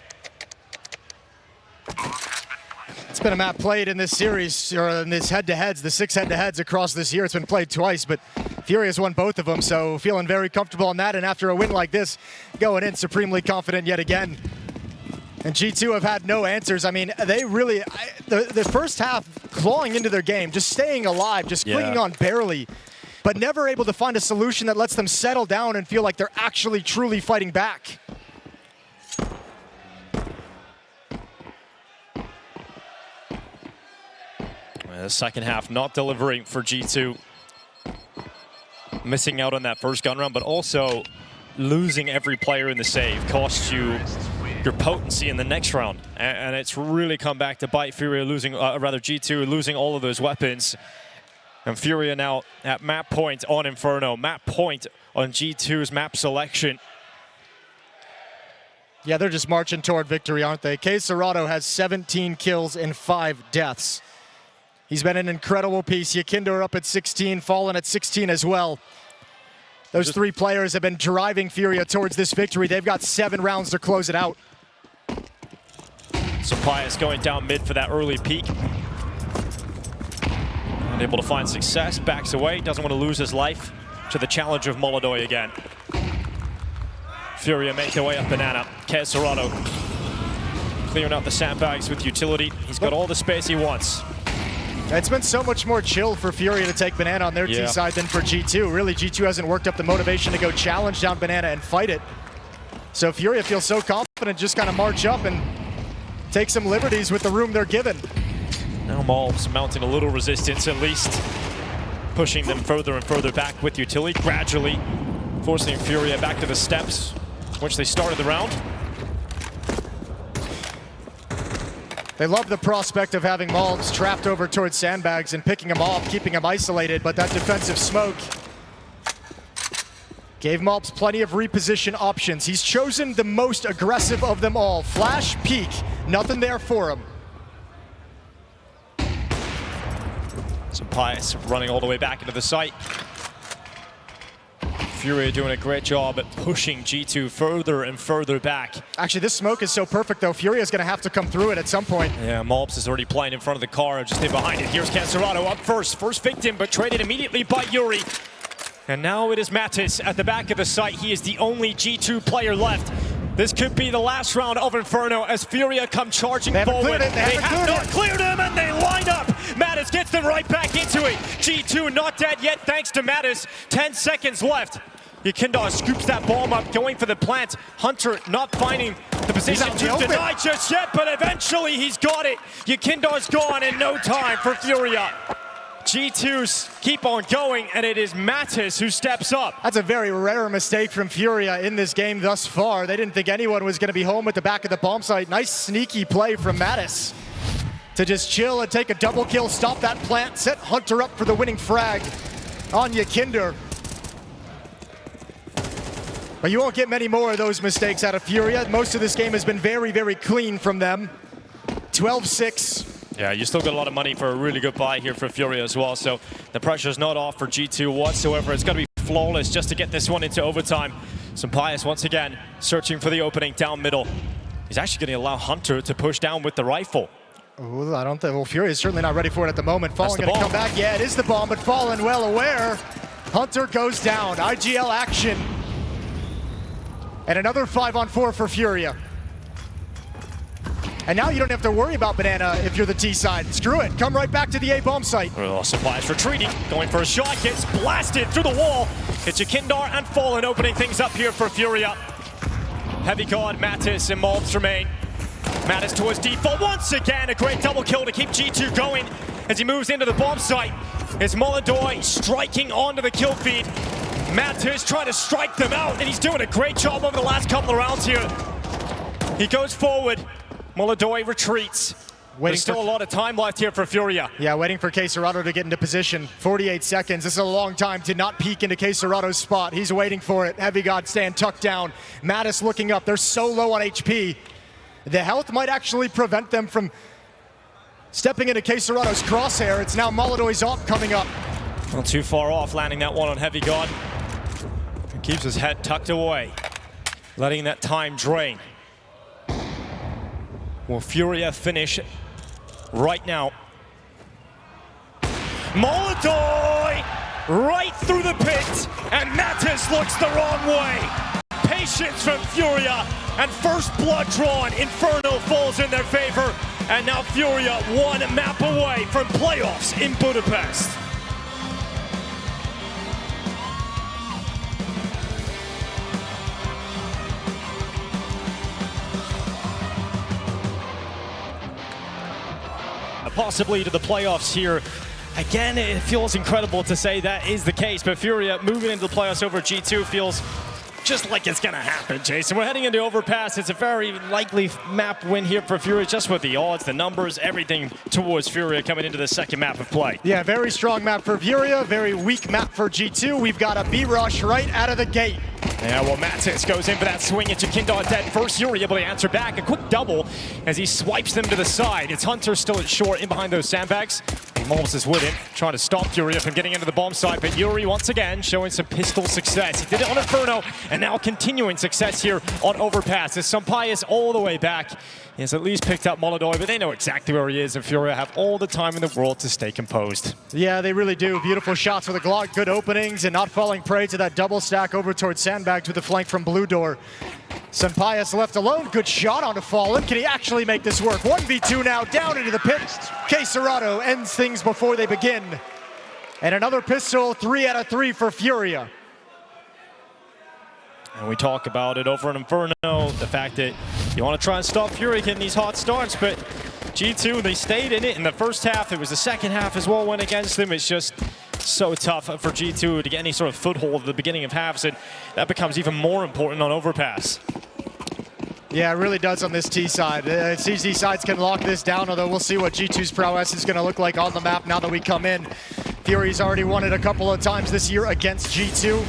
It's been a map played in this series, or in this head-to-heads, the 6 head-to-heads across this year. It's been played twice, but Furia's won both of them, so feeling very comfortable on that. And after a win like this, going in supremely confident yet again. And G2 have had no answers. I mean, they really, the first half clawing into their game, just staying alive, just clinging on barely, but never able to find a solution that lets them settle down and feel like they're actually truly fighting back. The second half not delivering for G2. Missing out on that first gun round, but also losing every player in the save costs you your potency in the next round. And it's really come back to bite Furia, losing, rather G2 losing all of those weapons. And Furia now at map point on Inferno, map point on G2's map selection. Yeah, they're just marching toward victory, aren't they? Serato has 17 kills and 5 deaths. He's been an incredible piece. Yakinder up at 16, Fallen at 16 as well. Those 3 players have been driving Furia towards this victory. They've got 7 rounds to close it out. So Pius going down mid for that early peak. Unable to find success, backs away, doesn't want to lose his life to the challenge of Molodoi again. Furia make their way up Banana. Serato clearing out the sandbags with utility. He's got all the space he wants. It's been so much more chill for Furia to take Banana on their T side than for G2. Really, G2 hasn't worked up the motivation to go challenge down Banana and fight it. So Furia feels so confident, just kind of march up and take some liberties with the room they're given. Now Malbs mounting a little resistance at least, pushing them further and further back with utility, gradually forcing Furia back to the steps, which they started the round. They love the prospect of having Malbs trapped over towards sandbags and picking him off, keeping him isolated, but that defensive smoke gave Malbs plenty of reposition options. He's chosen the most aggressive of them all. Flash, peek, nothing there for him. So Pius running all the way back into the site. Furia doing a great job at pushing G2 further and further back. Actually, this smoke is so perfect, though. Furia's going to have to come through it at some point. Yeah, Malbs is already playing in front of the car, just in behind it. Here's Serato up first. First victim, but traded immediately by Yuri. And now it is Mattis at the back of the site. He is the only G2 player left. This could be the last round of Inferno as Furia come charging forward. They have not cleared him, and they line up. Mattis gets them right back into it. G2 not dead yet, thanks to Mattis. 10 seconds left. Yakinder scoops that bomb up, going for the plant. Hunter not finding the position to deny just yet, but eventually he's got it. Yakinder's gone in no time for Furia. G2's keep on going, and it is Mattis who steps up. That's a very rare mistake from Furia in this game thus far. They didn't think anyone was going to be home at the back of the bomb site. Nice sneaky play from Mattis to just chill and take a double kill, stop that plant, set Hunter up for the winning frag on Yakinder. But you won't get many more of those mistakes out of Furia. Most of this game has been very, very clean from them. 12-6. Yeah, you still got a lot of money for a really good buy here for Furia as well, so the pressure's not off for G2 whatsoever. It's got to be flawless just to get this one into overtime. Pius once again searching for the opening down middle. He's actually going to allow Hunter to push down with the rifle. Ooh, I don't think, well, Furia is certainly not ready for it at the moment. Fallen going to come back. Yeah, it is the bomb, but Fallen well aware. Hunter goes down. IGL action. And another 5-on-4 for Furia. And now you don't have to worry about Banana if you're the T side. Screw it, come right back to the A bomb site. Oh, Pius retreating, going for a shot, gets blasted through the wall. It's Yakinder and Fallen opening things up here for Furia. Heavy God, Mattis and Malbs remain. Mattis towards default once again, a great double kill to keep G2 going as he moves into the bomb site. It's Molodoi striking onto the kill feed. Mattis trying to strike them out, and he's doing a great job over the last couple of rounds here. He goes forward. Molodoi retreats. There's still a lot of time left here for Furia. Yeah, waiting for Serato to get into position. 48 seconds. This is a long time to not peek into Serato's spot. He's waiting for it. Heavy God staying tucked down. Mattis looking up. They're so low on HP. The health might actually prevent them from stepping into Serato's crosshair. It's now Molodoi's op coming up. Not too far off, landing that one on Heavy God. He keeps his head tucked away. letting that time drain. Will FURIA finish right now? Molodoi right through the pit, and Mattis looks the wrong way. Patience from FURIA, and first blood drawn. Inferno falls in their favor, and now FURIA one map away from playoffs in Budapest. Possibly to the playoffs here. Again, it feels incredible to say that is the case, but FURIA moving into the playoffs over G2 feels just like it's gonna happen, Jason. We're heading into Overpass. It's a very likely map win here for FURIA, just with the odds, the numbers, everything towards FURIA coming into the second map of play. Yeah, very strong map for FURIA, very weak map for G2. We've got a B-rush right out of the gate. Yeah, well, Mattis goes in for that swing into Kindar dead first. FURIA able to answer back. A quick double as he swipes them to the side. It's Hunter still at short in behind those sandbags. Moles is with him, trying to stop FURIA from getting into the bomb site, but Yuri once again showing some pistol success. He did it on Inferno, and now continuing success here on Overpass. As Sampaius all the way back. He has at least picked up Molodoi, but they know exactly where he is, and FURIA have all the time in the world to stay composed. Yeah, they really do. Beautiful shots with a Glock, good openings, and not falling prey to that double stack over towards sandbags with the flank from Blue Door. Sampaius left alone. Good shot onto Fallen. Can he actually make this work? 1v2 now, down into the pit. Quesarado ends things before they begin. And another pistol, 3 out of 3 for FURIA. And we talk about it over in Inferno, the fact that you want to try and stop FURIA getting these hot starts, but G2, they stayed in it in the first half. It was the second half as well went against them. It's just so tough for G2 to get any sort of foothold at the beginning of halves, and that becomes even more important on Overpass. Yeah, it really does on this T side. CZ sides can lock this down, although we'll see what G2's prowess is going to look like on the map now that we come in. FURIA's already won it a couple of times this year against G2.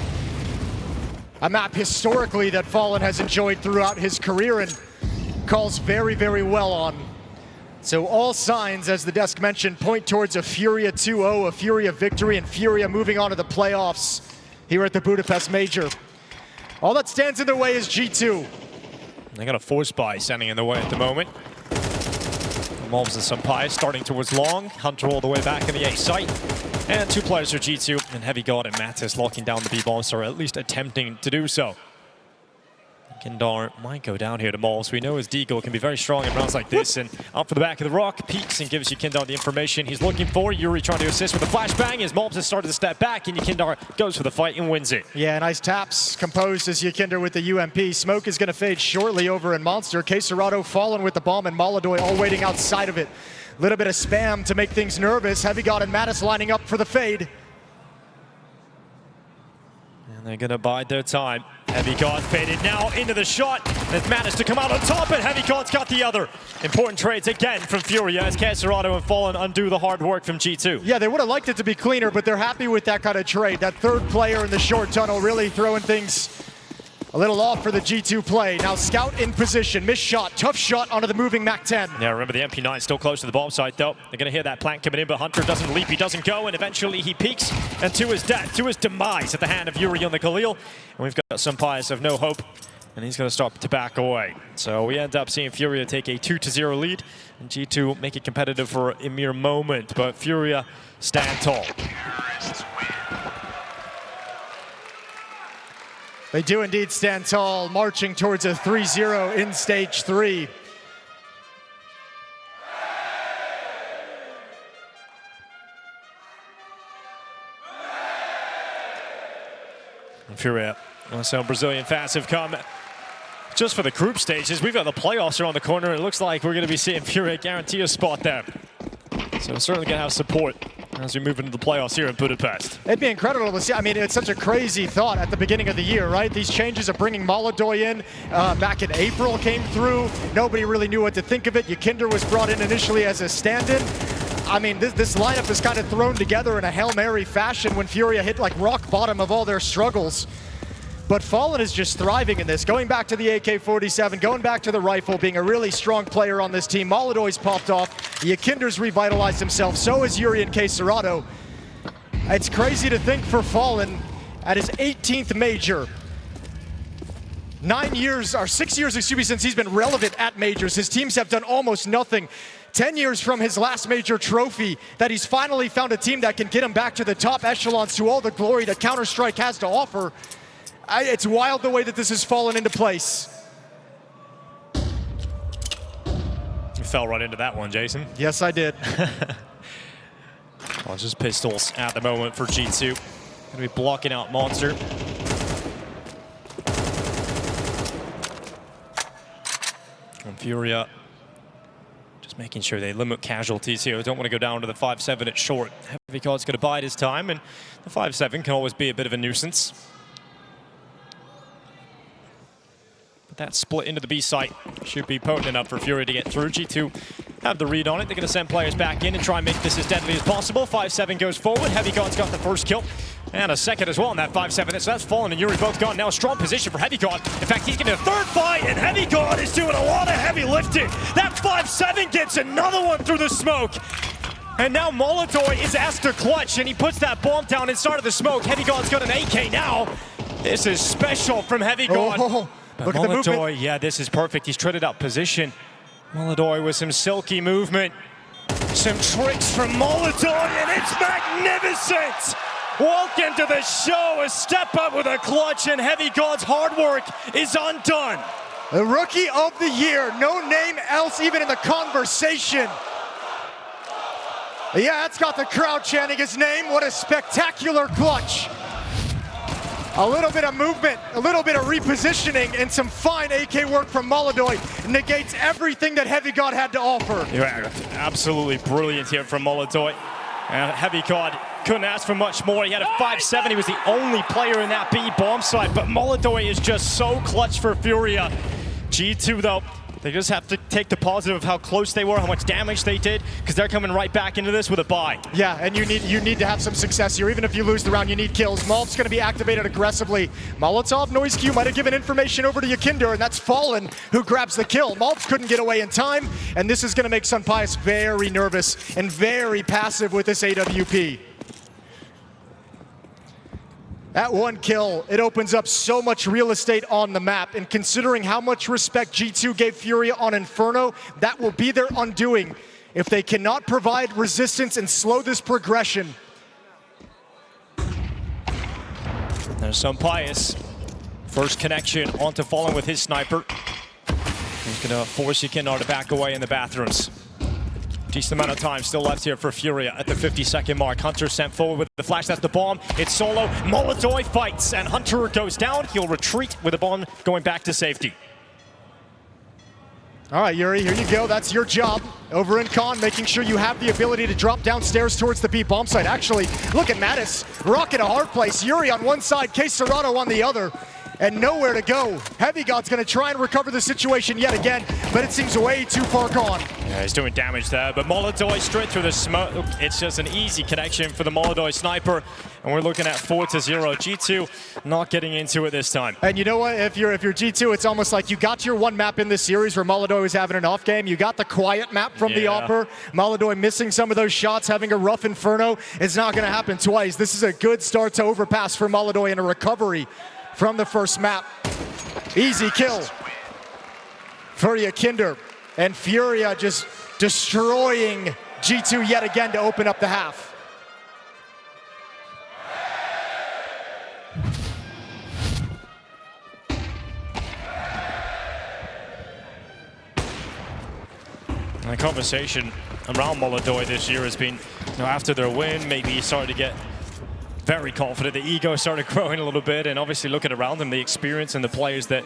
A map historically that Fallen has enjoyed throughout his career and calls very, very well on. So all signs, as the desk mentioned, point towards a FURIA 2-0, a FURIA victory, and FURIA moving on to the playoffs here at the Budapest Major. All that stands in their way is G2. They got a force buy standing in the way at the moment. Moles and Sampaius starting towards long. Hunter all the way back in the A site. And 2 players for G2, and Heavy God and Mattis locking down the B-bombs, or at least attempting to do so. Kindar might go down here to Moles. We know his deagle can be very strong in rounds like this, and up for the back of the rock, peeks and gives Kindar the information he's looking for. Yuri trying to assist with a flashbang as Moles has started to step back, and Kindar goes for the fight and wins it. Yeah, nice taps composed as Kindar with the UMP. Smoke is going to fade shortly over in Monster. Quesarado Fallen with the bomb, and Molodoi all waiting outside of it. A little bit of spam to make things nervous. Heavy God and Mattis lining up for the fade. And they're going to bide their time. Heavy God faded now into the shot. It's Mattis to come out on top, and Heavy God's got the other. Important trades again from FURIA as Quesarado and Fallen undo the hard work from G2. Yeah, they would have liked it to be cleaner, but they're happy with that kind of trade. That third player in the short tunnel really throwing things a little off for the G2 play. Now Scout in position, missed shot, tough shot onto the moving MAC-10. Yeah, remember the MP9 still close to the bomb site though. They're gonna hear that plank coming in, but Hunter doesn't leap, he doesn't go, and eventually he peaks, and to his death, to his demise at the hand of Yuri on the Khalil. And we've got Sampaius of no hope, and he's gonna start to back away. So we end up seeing FURIA take a 2-0 lead, and G2 make it competitive for a mere moment, but FURIA stand tall. They do indeed stand tall, marching towards a 3-0 in stage 3. And FURIA, so Brazilian Fast have come just for the group stages. We've got the playoffs around the corner, and it looks like we're going to be seeing FURIA guarantee a spot there. So certainly going to have support as we move into the playoffs here in Budapest. It'd be incredible to see. I mean, it's such a crazy thought at the beginning of the year, right? These changes of bringing Molodoi in back in April came through. Nobody really knew what to think of it. Kindar was brought in initially as a stand-in. I mean, this lineup is kind of thrown together in a Hail Mary fashion when FURIA hit like rock bottom of all their struggles. But Fallen is just thriving in this, going back to the AK-47, going back to the rifle, being a really strong player on this team. Molodoi's popped off, Kindar's revitalized himself, so is Yuri and Quesarado. It's crazy to think for Fallen, at his 18th major, 9 years, or 6 years, excuse me, since he's been relevant at majors. His teams have done almost nothing. 10 years from his last major trophy, that he's finally found a team that can get him back to the top echelons, to all the glory that Counter-Strike has to offer. It's wild the way that this has fallen into place. You fell right into that one, Jason. Yes, I did. Well, just pistols at the moment for G2. Going to be blocking out Monster. And FURIA just making sure they limit casualties here. Don't want to go down to the 5-7 at short. Heavy God's going to bide his time, and the 5-7 can always be a bit of a nuisance. But that split into the B site should be potent enough for FURIA to get through. G2 have the read on it. They're going to send players back in and try and make this as deadly as possible. 5-7 goes forward. Heavy God's got the first kill. And a second as well in that 5-7. So that's Fallen and Yuri both gone. Now a strong position for Heavy God. In fact, he's getting a third fight, and Heavy God is doing a lot of heavy lifting. That 5-7 gets another one through the smoke. And now Molotov is asked to clutch, and he puts that bomb down inside of the smoke. Heavy God's got an AK now. This is special from Heavy God. Look at the movement. Yeah, this is perfect. He's traded out position. Molotov with some silky movement. Some tricks from Molotov, and it's magnificent! Welcome to the show, a step up with a clutch, and Heavy God's hard work is undone. The Rookie of the Year, no name else even in the conversation. Yeah, it's got the crowd chanting his name. What a spectacular clutch. A little bit of movement, a little bit of repositioning, and some fine AK work from Molotov negates everything that Heavy God had to offer. Yeah, absolutely brilliant here from Molotov. Heavy God couldn't ask for much more. He had a 5-7. He was the only player in that B bomb site, but Molotov is just so clutch for FURIA. G2, though, they just have to take the positive of how close they were, how much damage they did, because they're coming right back into this with a bye. Yeah, and you need to have some success here. Even if you lose the round, you need kills. Malv's going to be activated aggressively. Molotov, Noise Q might have given information over to Yakinder, and that's Fallen who grabs the kill. Malv couldn't get away in time, and this is going to make Sunpius very nervous and very passive with this AWP. That one kill, it opens up so much real estate on the map, and considering how much respect G2 gave FURIA on Inferno, that will be their undoing if they cannot provide resistance and slow this progression. There's Sunpius. First connection onto Fallen with his sniper. He's going to force Yakinder to back away in the bathrooms. Decent amount of time still left here for FURIA at the 50-second mark. Hunter sent forward with the flash. That's the bomb. It's solo. Molotov fights, and Hunter goes down. He'll retreat with the bomb going back to safety. All right, Yuri, here you go. That's your job over in Con, making sure you have the ability to drop downstairs towards the B bomb site. Actually, look at Mattis rocking a hard place. Yuri on one side, Case Serrano on the other. And nowhere to go. Heavy God's going to try and recover the situation yet again, but it seems way too far gone. Yeah, he's doing damage there, but Molotov straight through the smoke. It's just an easy connection for the Molotov sniper, and we're looking at 4-0. G2 not getting into it this time. And you know what? If you're G2, it's almost like you got your one map in this series where Molotov was having an off game. You got the quiet map from the Opper. Molotov missing some of those shots, having a rough Inferno. It's not going to happen twice. This is a good start to overpass for Molotov and a recovery from the first map. Easy kill for Yakinder, and FURIA just destroying G2 yet again to open up the half. The conversation around Molotov this year has been, after their win, maybe he started to get very confident. The ego started growing a little bit, and obviously looking around them, the experience and the players that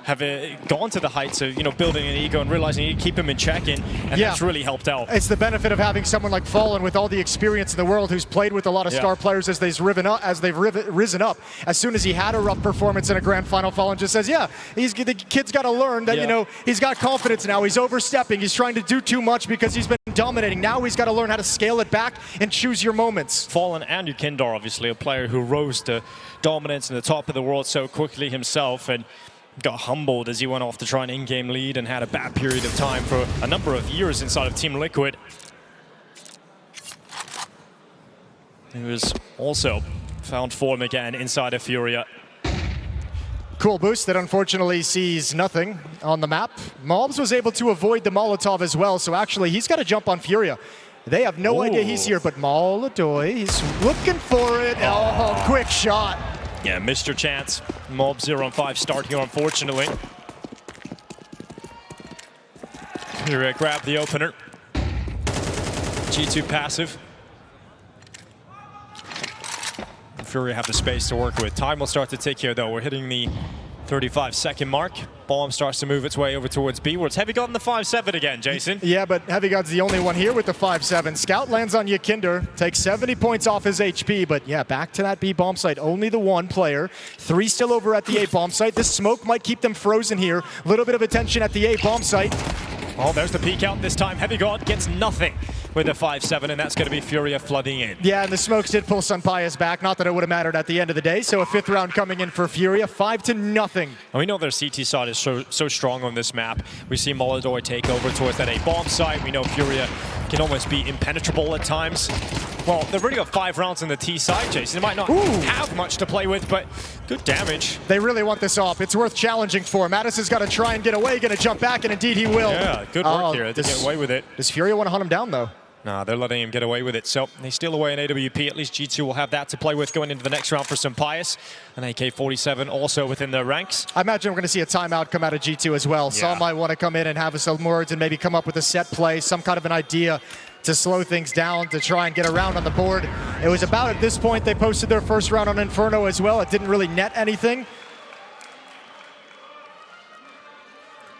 have gone to the heights of building an ego and realizing you keep him in check, and that's really helped out. It's the benefit of having someone like Fallen with all the experience in the world, who's played with a lot of star players as they've risen up. As soon as he had a rough performance in a grand final, Fallen just says, the kid's got to learn that he's got confidence now. He's overstepping. He's trying to do too much because he's been dominating. Now he's got to learn how to scale it back and choose your moments. Fallen and Yakinder, obviously a player who rose to dominance in the top of the world so quickly himself, and got humbled as he went off to try an in-game lead and had a bad period of time for a number of years inside of Team Liquid. He was also found form again inside of FURIA. Cool boost that unfortunately sees nothing on the map. Mobs was able to avoid the Molotov as well, so actually he's got to jump on Furia. They have no idea he's here, but Molodoy, he's looking for it. Oh, quick shot. Yeah, missed your chance. Mob 0-5 start here, unfortunately. Furia grab the opener. G2 passive. Furia have the space to work with. Time will start to tick here, though. We're hitting the 35-second mark. Bomb starts to move its way over towards B, where it's Heavy God in the 5-7 again, Jason. Yeah, but Heavy God's the only one here with the 5-7. Scout lands on Yakinder, takes 70 points off his HP, but yeah, back to that B bomb site. Only the one player. 3 still over at the A bomb site. This smoke might keep them frozen here. A little bit of attention at the A bomb site. Oh, there's the peek out this time. Heavy God gets nothing with a 5-7, and that's going to be Furia flooding in. Yeah, and the smokes did pull Sampaio's back. Not that it would have mattered at the end of the day. So a 5th round coming in for Furia, 5-0. And we know their CT side is so strong on this map. We see Molodoy take over towards that A bomb site. We know Furia can almost be impenetrable at times. Well, they've already got 5 rounds on the T side, Jason. They might not have much to play with, but good damage. They really want this off. It's worth challenging for. Mattis has got to try and get away, going to jump back, and indeed he will. Yeah, good work here to get away with it. Does Furia want to hunt him down, though? Nah, they're letting him get away with it. So they steal away an AWP. At least G2 will have that to play with going into the next round for Sampaio. An AK-47 also within their ranks. I imagine we're going to see a timeout come out of G2 as well. Yeah. Some might want to come in and have some words and maybe come up with a set play, some kind of an idea to slow things down, to try and get around on the board. It was about at this point they posted their first round on Inferno as well. It didn't really net anything.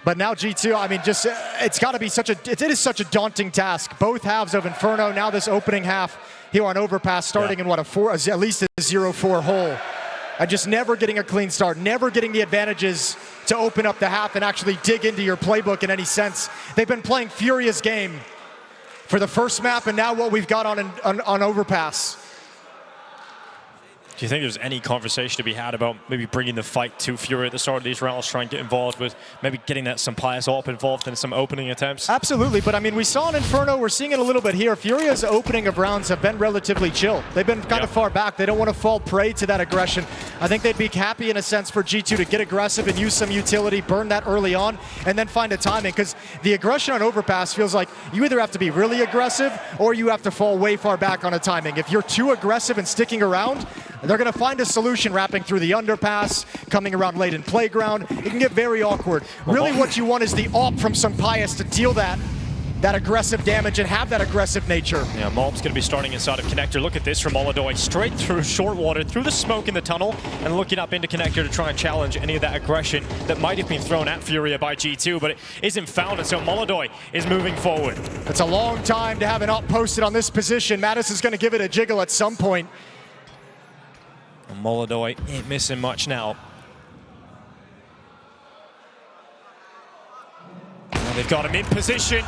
But now G2, I mean, just it's got to be it is such a daunting task. Both halves of Inferno, now this opening half here on Overpass, starting in what, at least a 0-4 hole. And just never getting a clean start, never getting the advantages to open up the half and actually dig into your playbook in any sense. They've been playing Furia's game for the first map, and now what we've got on Overpass. Do you think there's any conversation to be had about maybe bringing the fight to Furia at the start of these rounds, trying to get involved with maybe getting that Sampaio op involved in some opening attempts? Absolutely, but I mean, we saw in Inferno, we're seeing it a little bit here. Furia's opening of rounds have been relatively chill. They've been kind of far back. They don't want to fall prey to that aggression. I think they'd be happy in a sense for G2 to get aggressive and use some utility, burn that early on, and then find a timing, because the aggression on Overpass feels like you either have to be really aggressive or you have to fall way far back on a timing. If you're too aggressive and sticking around, they're going to find a solution wrapping through the underpass, coming around late in playground. It can get very awkward. Really what you want is the op from Sampaio to deal that aggressive damage and have that aggressive nature. Yeah, Mob's going to be starting inside of Connector. Look at this from Molodoy, straight through short water, through the smoke in the tunnel, and looking up into Connector to try and challenge any of that aggression that might have been thrown at Furia by G2, but it isn't found, and so Molodoy is moving forward. It's a long time to have an op posted on this position. Mattis is going to give it a jiggle at some point. Molodoy ain't missing much now. Well, they've got him in position,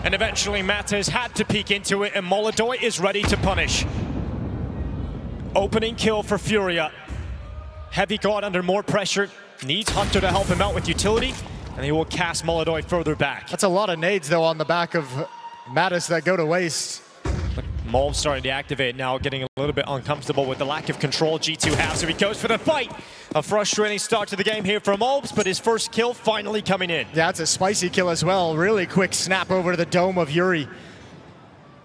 and eventually Matters had to peek into it, and Molodoy is ready to punish. Opening kill for Furia. Heavy God under more pressure, needs Hunter to help him out with utility, and he will cast Molodoy further back. That's a lot of nades though on the back of Mattis that go to waste. Mulv starting to activate now, getting a little bit uncomfortable with the lack of control G2 has, so he goes for the fight. A frustrating start to the game here for Mulvs, but his first kill finally coming in. Yeah, it's a spicy kill as well. Really quick snap over to the dome of Yuri.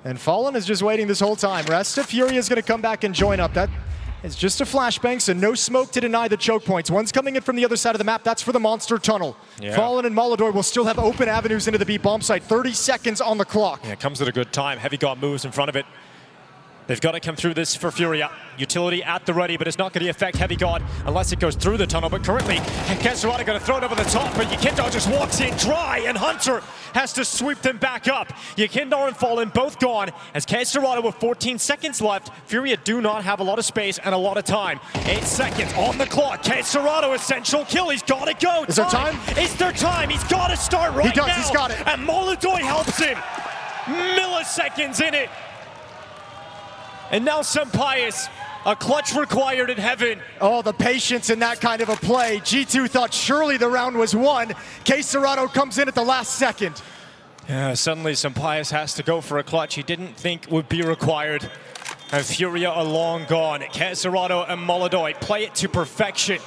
And Fallen is just waiting this whole time. Rest of Furia is going to come back and join up. That is just a flashbang, so no smoke to deny the choke points. One's coming in from the other side of the map. That's for the monster tunnel. Yeah. Fallen and Molodoy will still have open avenues into the B bomb site. 30 seconds on the clock. Yeah, it comes at a good time. Heavy God moves in front of it. They've got to come through this for Furia. Utility at the ready, but it's not going to affect Heavy God unless it goes through the tunnel. But currently, Kesarada going to throw it over the top, but Yakindo just walks in dry, and Hunter has to sweep them back up. Yakindo and Fallen both gone, as Kesarada with 14 seconds left. Furia do not have a lot of space and a lot of time. 8 seconds on the clock. Kesarada, essential kill. He's got to go. Is there time? It's their time. He's got to start right now. He's got it. And Molodoy helps him. Milliseconds in it. And now Sampaio, a clutch required in heaven. Oh, the patience in that kind of a play. G2 thought surely the round was won. Kesarada comes in at the last second. Yeah, suddenly Sampaio has to go for a clutch he didn't think would be required. And Furia are long gone. Kesarada and Molodoy play it to perfection.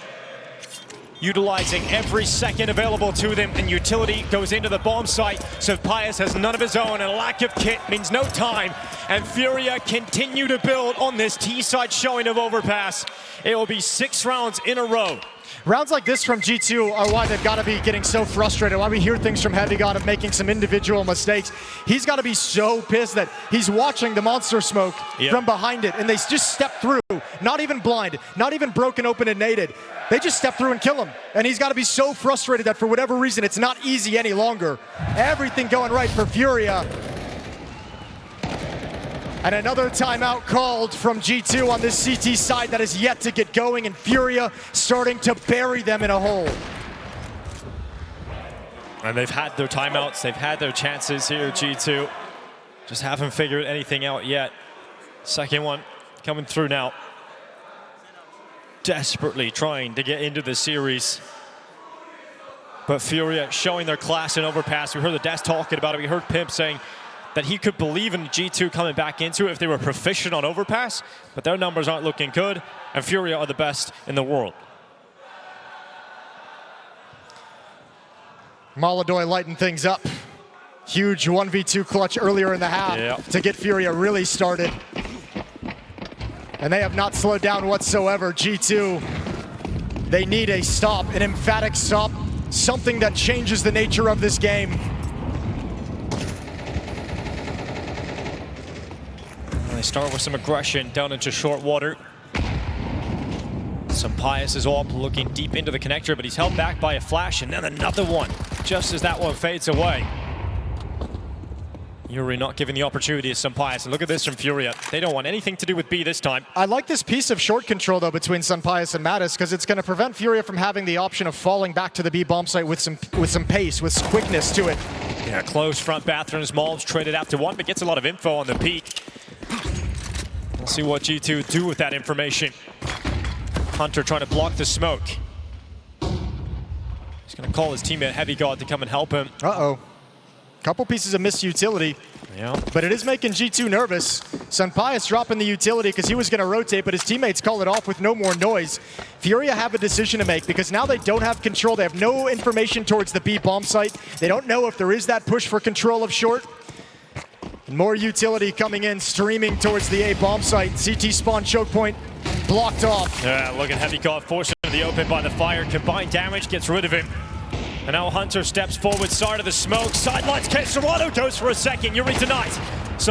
utilizing every second available to them, and utility goes into the bomb site. So Pius has none of his own, and a lack of kit means no time. And FURIA continue to build on this T-side showing of Overpass. It will be 6 rounds in a row. Rounds like this from G2 are why they've got to be getting so frustrated, why we hear things from Heavy God of making some individual mistakes. He's got to be so pissed that he's watching the monster smoke from behind it, and they just step through, not even blind, not even broken open and naded. They just step through and kill him. And he's got to be so frustrated that for whatever reason, it's not easy any longer. Everything going right for FURIA. And another timeout called from G2 on this CT side that is yet to get going, and FURIA starting to bury them in a hole. And they've had their timeouts, they've had their chances here, G2. Just haven't figured anything out yet. Second one coming through now. Desperately trying to get into the series. But FURIA showing their class in Overpass. We heard the Des talking about it. We heard Pimp saying that he could believe in G2 coming back into it if they were proficient on Overpass, but their numbers aren't looking good, and FURIA are the best in the world. Molodoy lighting things up. Huge 1v2 clutch earlier in the half to get FURIA really started. And they have not slowed down whatsoever. G2, they need a stop, an emphatic stop, something that changes the nature of this game. They start with some aggression down into short water. Some Pius is up, looking deep into the connector, but he's held back by a flash, and then another one, just as that one fades away. Yuri not giving the opportunity to some Pius, and look at this from FURIA. They don't want anything to do with B this time. I like this piece of short control, though, between Pius and Mattis, because it's going to prevent FURIA from having the option of falling back to the B bomb site with some pace, with quickness to it. Yeah, close front bathrooms. Malms traded out to 1, but gets a lot of info on the peak. We'll see what G2 do with that information. Hunter trying to block the smoke. He's going to call his teammate Heavy God to come and help him. Uh-oh. Couple pieces of missed utility. Yeah. But it is making G2 nervous. Pius dropping the utility because he was going to rotate, but his teammates call it off with no more noise. FURIA have a decision to make because now they don't have control. They have no information towards the B bomb site. They don't know if there is that push for control of short. And more utility coming in, streaming towards the A bomb site. CT spawn choke point blocked off. Yeah, look at Heavy God forced into the open by the fire. Combined damage gets rid of him. And now Hunter steps forward, side of the smoke. Sidelines, Serrano goes for a second. Yuri denies.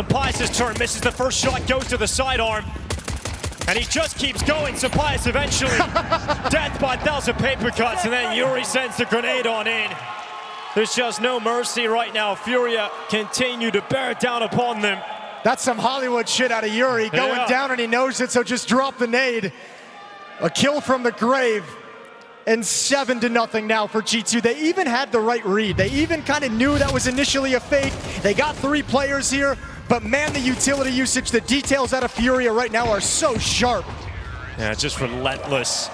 Pius' turn, misses the first shot, goes to the sidearm. And he just keeps going. Pius eventually death by 1,000 paper cuts. And then Yuri sends the grenade on in. There's just no mercy right now. FURIA continue to bear down upon them. That's some Hollywood shit out of Yuri. Going down and he knows it, so just drop the nade. A kill from the grave. And 7-0 now for G2. They even had the right read. They even kind of knew that was initially a fake. They got 3 players here, but man, the utility usage, the details out of FURIA right now are so sharp. Yeah, just relentless.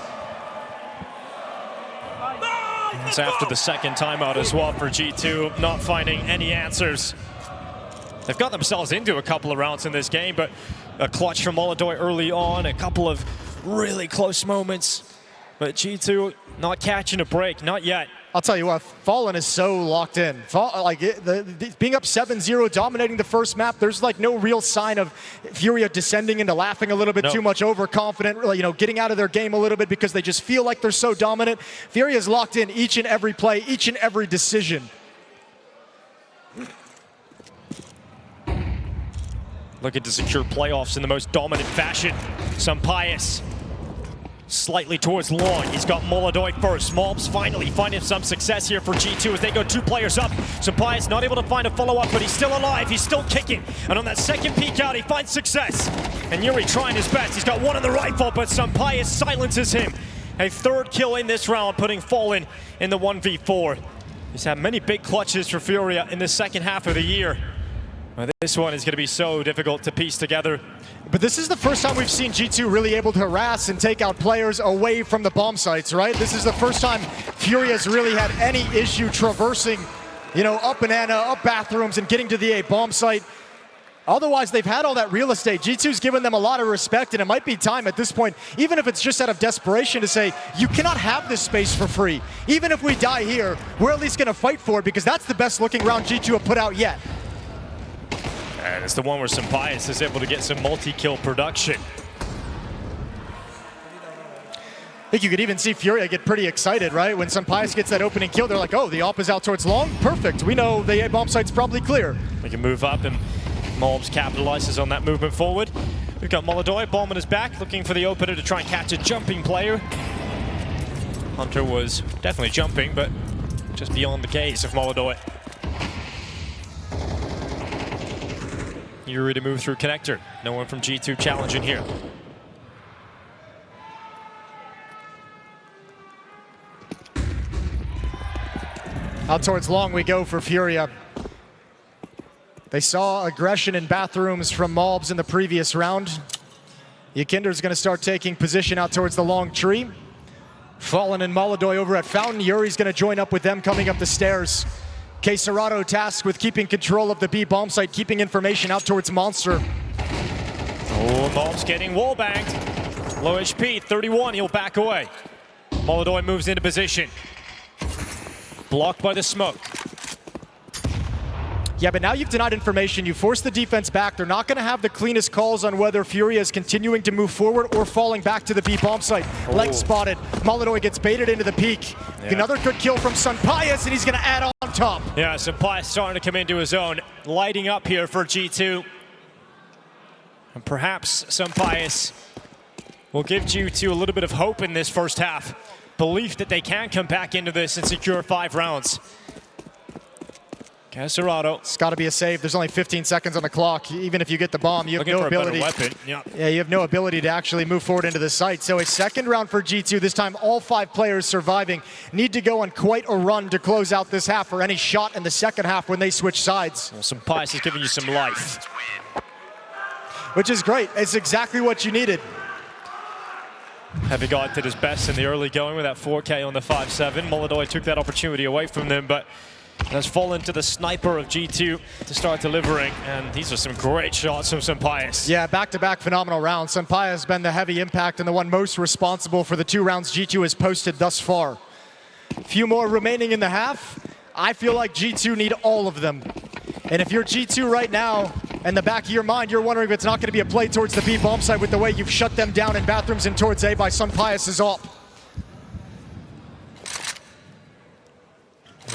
It's after the second timeout as well for G2, not finding any answers. They've got themselves into a couple of rounds in this game, but a clutch from Molodoy early on, a couple of really close moments. But G2 not catching a break, not yet. I'll tell you what, Fallen is so locked in. Being up 7-0, dominating the first map, there's like no real sign of FURIA descending into laughing a little bit too much, overconfident, you know, getting out of their game a little bit because they just feel like they're so dominant. FURIA is locked in each and every play, each and every decision. Looking to secure playoffs in the most dominant fashion. Pius slightly towards long. He's got Molodoy first. Malms finally finding some success here for G2 as they go 2 players up. Pius not able to find a follow-up, but he's still alive. He's still kicking. And on that second peek out, he finds success. And Yuri trying his best. He's got 1 on the rifle, but Pius silences him. A 3rd kill in this round, putting Fallen in the 1v4. He's had many big clutches for FURIA in the second half of the year. Well, this one is going to be so difficult to piece together. But this is the first time we've seen G2 really able to harass and take out players away from the bomb sites, right? This is the first time FURIA's really had any issue traversing, you know, up banana, up bathrooms, and getting to the A bomb site. Otherwise, they've had all that real estate. G2's given them a lot of respect, and it might be time at this point, even if it's just out of desperation, to say, you cannot have this space for free. Even if we die here, we're at least going to fight for it, because that's the best looking round G2 have put out yet. And it's the one where Sampaius is able to get some multi-kill production. I think you could even see FURIA get pretty excited, right? When Sampaius gets that opening kill, they're like, oh, the op is out towards long? Perfect. We know the A bomb site's probably clear. We can move up, and Mobs capitalizes on that movement forward. We've got Molodoi, bomb on his back, looking for the opener to try and catch a jumping player. Hunter was definitely jumping, but just beyond the gaze of Molodoi. Yuri to move through connector. No one from G2 challenging here. Out towards long we go for FURIA. They saw aggression in bathrooms from Mobs in the previous round. Yakinder's going to start taking position out towards the long tree. Fallen and Molodoi over at Fountain. Yuri's going to join up with them coming up the stairs. Keserato tasked with keeping control of the B bomb site, keeping information out towards Monster. Oh, Mobs getting wall banged. Low HP, 31, he'll back away. Molodoi moves into position. Blocked by the smoke. Yeah, but now you've denied information. You forced the defense back. They're not going to have the cleanest calls on whether FURIA is continuing to move forward or falling back to the B bomb site. Oh. Leg spotted. Molodoi gets baited into the peak. Yeah. Another good kill from Sampaius, and he's going to add on top. Yeah, Sampaius starting to come into his own. Lighting up here for G2. And perhaps Sampaius will give G2 a little bit of hope in this first half. Belief that they can come back into this and secure 5 rounds. Keserato. It's got to be a save. There's only 15 seconds on the clock. Even if you get the bomb, you have Looking no for ability. a better weapon. Yeah. Yeah, you have no ability to actually move forward into the site. So a second round for G2. This time, all 5 players surviving need to go on quite a run to close out this half for any shot in the second half when they switch sides. Well, Sampaius is giving you some life. Which is great. It's exactly what you needed. Heavy God did his best in the early going with that 4K on the 5-7. Molodoi took that opportunity away from them, but has fallen to the sniper of G2 to start delivering. And these are some great shots from Sampaius. Yeah, back-to-back phenomenal rounds. Sampaius has been the heavy impact and the one most responsible for the 2 rounds G2 has posted thus far. A few more remaining in the half. I feel like G2 need all of them. And if you're G2 right now, in the back of your mind, you're wondering if it's not going to be a play towards the B bomb site with the way you've shut them down in bathrooms and towards A by Sampaius' op.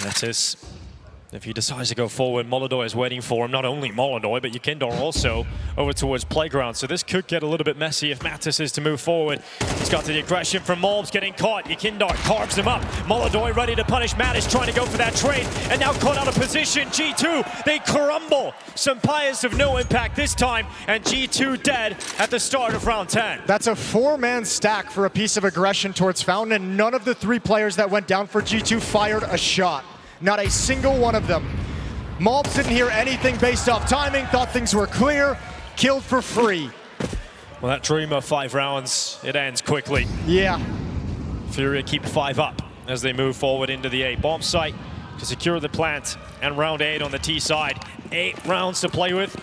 That's his. If he decides to go forward, Molodoi is waiting for him. Not only Molodoi, but Yakinder also over towards Playground. So this could get a little bit messy if Mattis is to move forward. He's got the aggression from Mobs getting caught. Yakinder carves him up. Molodoi ready to punish Mattis, trying to go for that trade. And now caught out of position. G2, they crumble. Sampaius of no impact this time. And G2 dead at the start of round 10. That's a 4-man stack for a piece of aggression towards Fountain. And none of the 3 players that went down for G2 fired a shot. Not a single one of them. Mobs didn't hear anything based off timing, thought things were clear, killed for free. Well, that dream of 5 rounds, it ends quickly. Yeah. FURIA keep 5 up as they move forward into the A bomb site to secure the plant. And round 8 on the T side. 8 rounds to play with,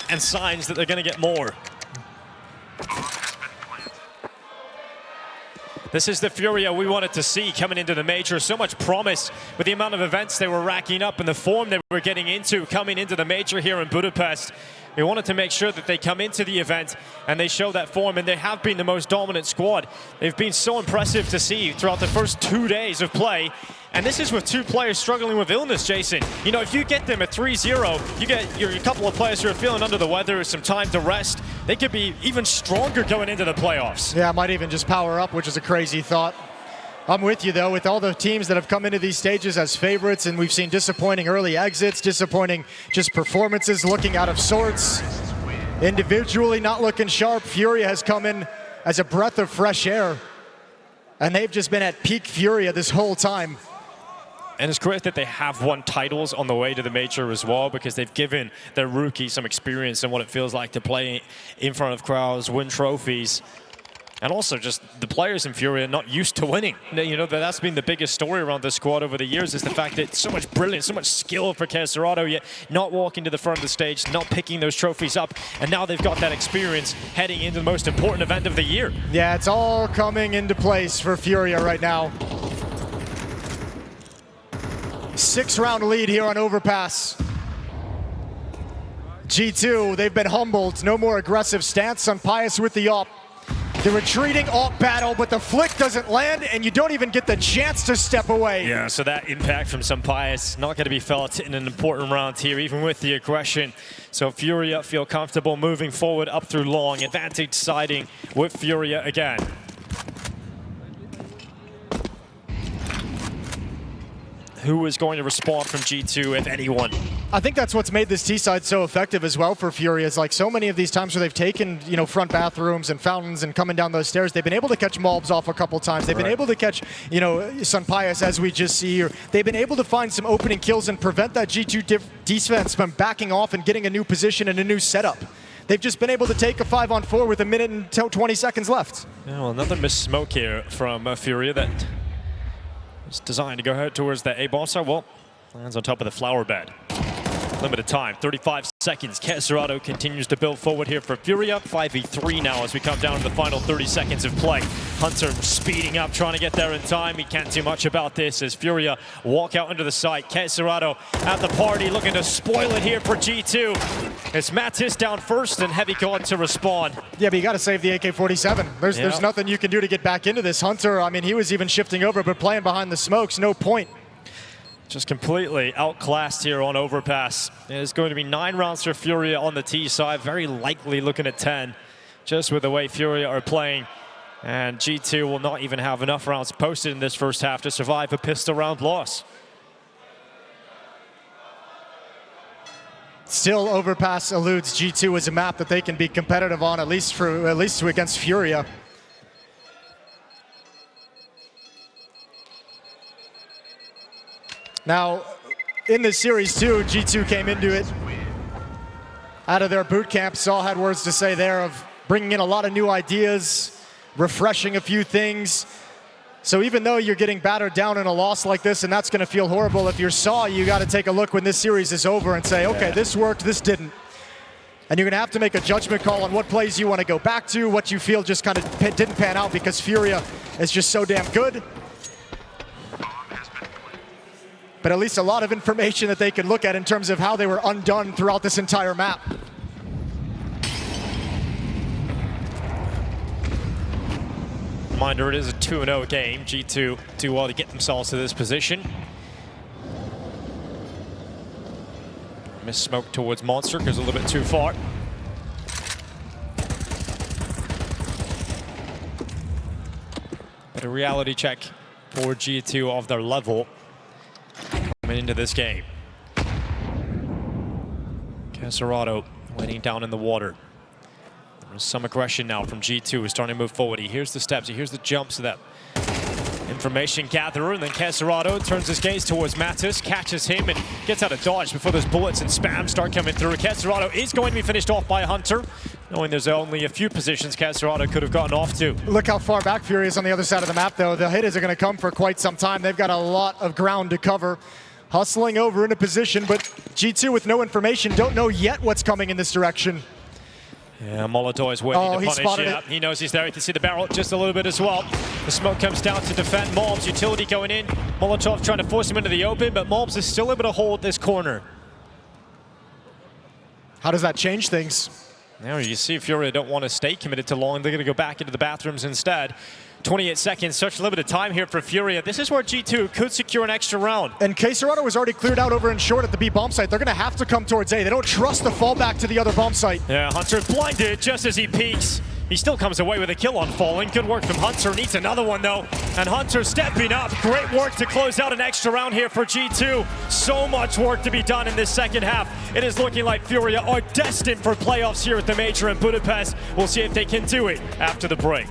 and signs that they're going to get more. This is the FURIA we wanted to see coming into the Major. So much promise with the amount of events they were racking up and the form they were getting into coming into the Major here in Budapest. We wanted to make sure that they come into the event and they show that form, and they have been the most dominant squad. They've been so impressive to see throughout the first 2 days of play. And this is with 2 players struggling with illness, Jason. You know, if you get them at 3-0, you get a couple of players who are feeling under the weather, some time to rest. They could be even stronger going into the playoffs. Yeah, might even just power up, which is a crazy thought. I'm with you, though, with all the teams that have come into these stages as favorites, and we've seen disappointing early exits, disappointing just performances, looking out of sorts. Individually not looking sharp. FURIA has come in as a breath of fresh air, and they've just been at peak FURIA this whole time. And it's great that they have won titles on the way to the Major as well, because they've given their rookies some experience in what it feels like to play in front of crowds, win trophies. And also just the players in FURIA not used to winning. You know, that's been the biggest story around this squad over the years, is the fact that so much brilliance, so much skill for Caserato, yet not walking to the front of the stage, not picking those trophies up. And now they've got that experience heading into the most important event of the year. Yeah, it's all coming into place for FURIA right now. 6-round lead here on Overpass. G2, they've been humbled. No more aggressive stance. Sunpius with the op. The retreating alt battle, but the flick doesn't land, and you don't even get the chance to step away. Yeah, so that impact from Sunpius not going to be felt in an important round here, even with the aggression. So FURIA feel comfortable moving forward up through long. Advantage siding with FURIA again. Who is going to respond from G2, if anyone? I think that's what's made this T-side so effective as well for FURIA. Is like so many of these times where they've taken, you know, front bathrooms and fountains and coming down those stairs, they've been able to catch mobs off a couple times. They've been able to catch, you know, Sunpius, as we just see here. They've been able to find some opening kills and prevent that G2 defense from backing off and getting a new position and a new setup. They've just been able to take a 5-on-4 with 1 minute and 20 seconds left. Yeah, well, another missed smoke here from FURIA that was designed to go ahead towards the A-bomb site. Well, lands on top of the flower bed. Limited time, 35 seconds. Caserato continues to build forward here for FURIA. 5v3 now as we come down to the final 30 seconds of play. Hunter speeding up, trying to get there in time. He can't do much about this as FURIA walk out into the site. Caserato at the party looking to spoil it here for G2. It's Mattis down first and Heavy going to respond. Yeah, but you got to save the AK-47. There's nothing you can do to get back into this. Hunter, I mean, he was even shifting over, but playing behind the smokes, no point. Just completely outclassed here on Overpass. There's going to be 9 rounds for FURIA on the T side, very likely looking at 10, just with the way FURIA are playing. And G2 will not even have enough rounds posted in this first half to survive a pistol round loss. Still, Overpass eludes G2 as a map that they can be competitive on, at least against FURIA. Now, in this series too, G2 came into it out of their boot camp. Saul had words to say there of bringing in a lot of new ideas, refreshing a few things. So even though you're getting battered down in a loss like this, and that's going to feel horrible, if you're Saul, you got to take a look when this series is over and say, okay, this worked, this didn't. And you're going to have to make a judgment call on what plays you want to go back to, what you feel just kind of didn't pan out because FURIA is just so damn good. But at least a lot of information that they could look at in terms of how they were undone throughout this entire map. Reminder, it is a 2-0 game. G2 do well to get themselves to this position. Miss smoke towards Monster, goes a little bit too far. But a reality check for G2 of their level coming into this game. Caserato waiting down in the water. There's some aggression now from G2, who's starting to move forward. He hears the steps, he hears the jumps of that information gatherer, and then Caserato turns his gaze towards Mattis, catches him, and gets out of dodge before those bullets and spam start coming through. Caserato is going to be finished off by Hunter, knowing there's only a few positions Caserato could have gotten off to. Look how far back FURIA is on the other side of the map, though. The hitters are going to come for quite some time. They've got a lot of ground to cover. Hustling over into position, but G2 with no information don't know yet what's coming in this direction. Yeah, Molotov is waiting to punish it. He knows he's there. He can see the barrel just a little bit as well. The smoke comes down to defend Mobs. Utility going in. Molotov trying to force him into the open, but Mobs is still able to hold this corner. How does that change things? Now you see FURIA don't want to stay committed to long. They're going to go back into the bathrooms instead. 28 seconds, such limited time here for FURIA. This is where G2 could secure an extra round. And Caserato was already cleared out over in short at the B bomb site. They're going to have to come towards A. They don't trust the fallback to the other bomb site. Yeah, Hunter's blinded just as he peeks. He still comes away with a kill on falling. Good work from Hunter. Needs another one, though. And Hunter stepping up. Great work to close out an extra round here for G2. So much work to be done in this second half. It is looking like FURIA are destined for playoffs here at the Major in Budapest. We'll see if they can do it after the break.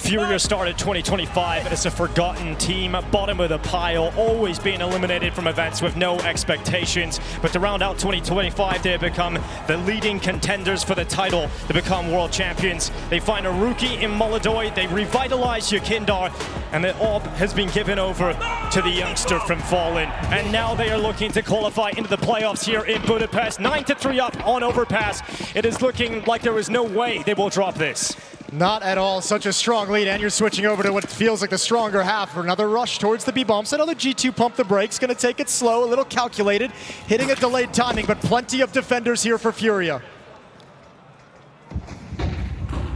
FURIA started 2025 as a forgotten team, bottom of the pile, always being eliminated from events with no expectations. But to round out 2025, they have become the leading contenders for the title to become world champions. They find a rookie in Molodoi, they revitalize Yukindar, and the orb has been given over to the youngster from Fallen. And now they are looking to qualify into the playoffs here in Budapest. 9-3 up on Overpass. It is looking like there is no way they will drop this. Not at all. Such a strong lead, and you're switching over to what feels like the stronger half for another rush towards the B-bombs. Another G2 pump the brakes, going to take it slow, a little calculated, hitting a delayed timing, but plenty of defenders here for FURIA.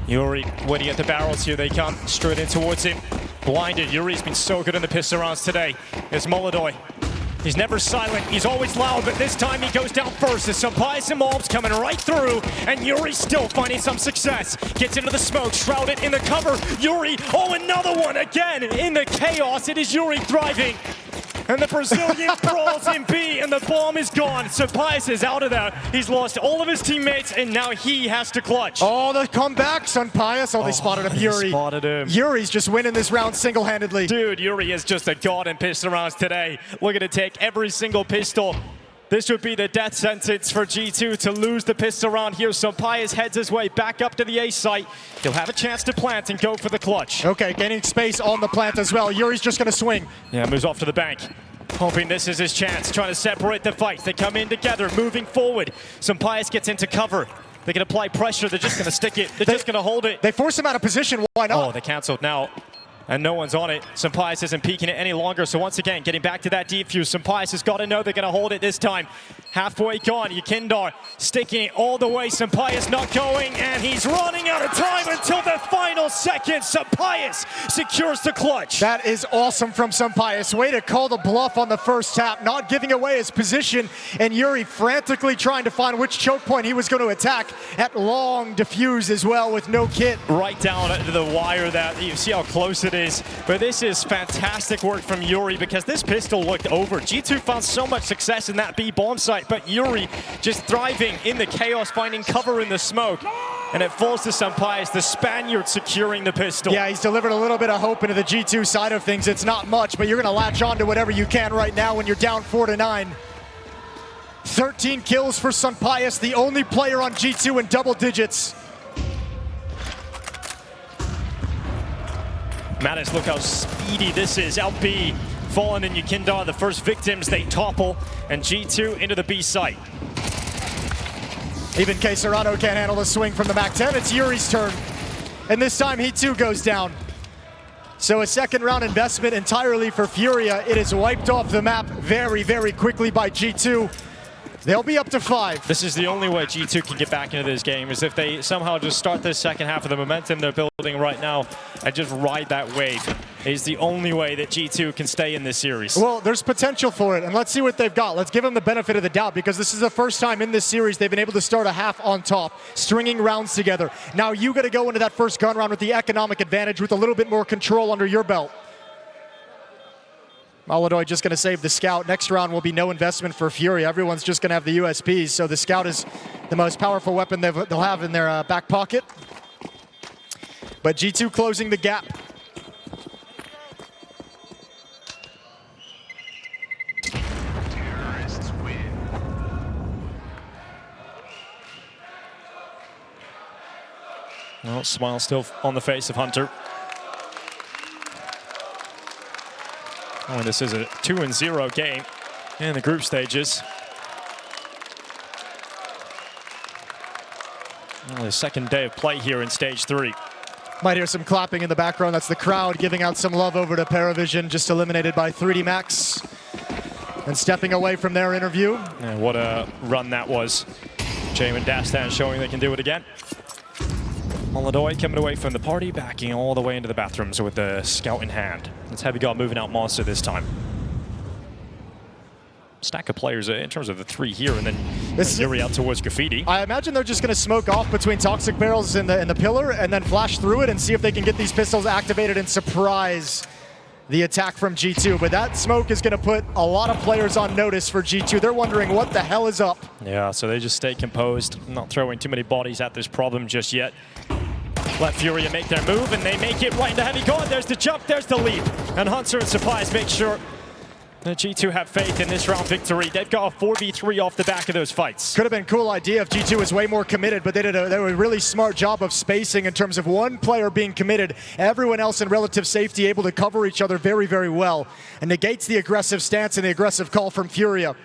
Yuri waiting at the barrels. Here they come, straight in towards him. Blinded. Yuri's been so good in the pistol rounds today. There's Molodoi. He's never silent, he's always loud, but this time he goes down first. There's some pies and mobs coming right through, and Yuri's still finding some success. Gets into the smoke, shrouded in the cover. Yuri, oh, another one again in the chaos. It is Yuri thriving. And the Brazilian crawls in B, and the bomb is gone. Sapias is out of that. He's lost all of his teammates, and now he has to clutch. Oh, the comeback, Sapias. Oh, they spotted him. Yuri. Spotted him. Yuri's just winning this round single-handedly. Dude, Yuri is just a god in pistol rounds today. Looking to take every single pistol. This would be the death sentence for G2 to lose the pistol round here. So Pius heads his way back up to the A site. He'll have a chance to plant and go for the clutch. Okay, gaining space on the plant as well. Yuri's just going to swing. Yeah, moves off to the bank. Hoping this is his chance, trying to separate the fights. They come in together, moving forward. Sapias gets into cover. They can apply pressure. They're just going to stick it. They're just going to hold it. They force him out of position. Why not? Oh, they canceled now. And no one's on it. Sapias isn't peeking it any longer. So once again, getting back to that defuse. Sapias has got to know they're going to hold it this time. Halfway gone. Yukindar sticking it all the way. Sapias not going. And he's running out of time until the final second. Sapias secures the clutch. That is awesome from Sapias. Way to call the bluff on the first tap. Not giving away his position. And Yuri frantically trying to find which choke point he was going to attack. At long diffuse as well with no kit. Right down to the wire. That you see how close it is, but this is fantastic work from Yuri because this pistol looked over. G2 found so much success in that B bomb site, but Yuri just thriving in the chaos, finding cover in the smoke, and it falls to Sapias, the Spaniard securing the pistol. Yeah, he's delivered a little bit of hope into the G2 side of things. It's not much, but you're going to latch on to whatever you can right now when you're down 4-9. 13 kills for Sapias, the only player on G2 in double digits. Mattis, look how speedy this is. Out B, Fallen and Yukindar, the first victims they topple, and G2 into the B site. Even K. Serrano can't handle the swing from the MAC-10. It's Yuri's turn. And this time he too goes down. So a second round investment entirely for FURIA. It is wiped off the map very, very quickly by G2. They'll be up to 5. This is the only way G2 can get back into this game, is if they somehow just start this second half of the momentum they're building right now and just ride that wave. Is the only way that G2 can stay in this series. Well, there's potential for it, and let's see what they've got. Let's give them the benefit of the doubt, because this is the first time in this series they've been able to start a half on top, stringing rounds together. Now you got to go into that first gun round with the economic advantage, with a little bit more control under your belt. Molodoi just going to save the scout. Next round will be no investment for FURIA. Everyone's just going to have the USPs, so the scout is the most powerful weapon they'll have in their back pocket. But G2 closing the gap. Terrorists win. Well, smile still on the face of Hunter. Oh, and this is a 2-0 game in the group stages. Well, the second day of play here in stage 3. Might hear some clapping in the background. That's the crowd giving out some love over to Paravision, just eliminated by 3D Max. And stepping away from their interview. And what a run that was. Jamin and Dastan showing they can do it again. Molodoi coming away from the party, backing all the way into the bathrooms with the scout in hand. It's Heavy God moving out Monster this time. Stack of players in terms of the 3 here, and then Yuri out towards Graffiti. I imagine they're just going to smoke off between Toxic Barrels and the pillar, and then flash through it and see if they can get these pistols activated and surprise the attack from G2. But that smoke is going to put a lot of players on notice for G2. They're wondering what the hell is up. Yeah, so they just stay composed, not throwing too many bodies at this problem just yet. let FURIA make their move, and they make it right into heavy guard. There's the jump, there's the leap. And Hunter and Sampayas make sure that G2 have faith in this round victory. They've got a 4v3 off the back of those fights. Could have been a cool idea if G2 was way more committed, but they did a really smart job of spacing in terms of one player being committed, everyone else in relative safety able to cover each other very, very well, and negates the aggressive stance and the aggressive call from FURIA.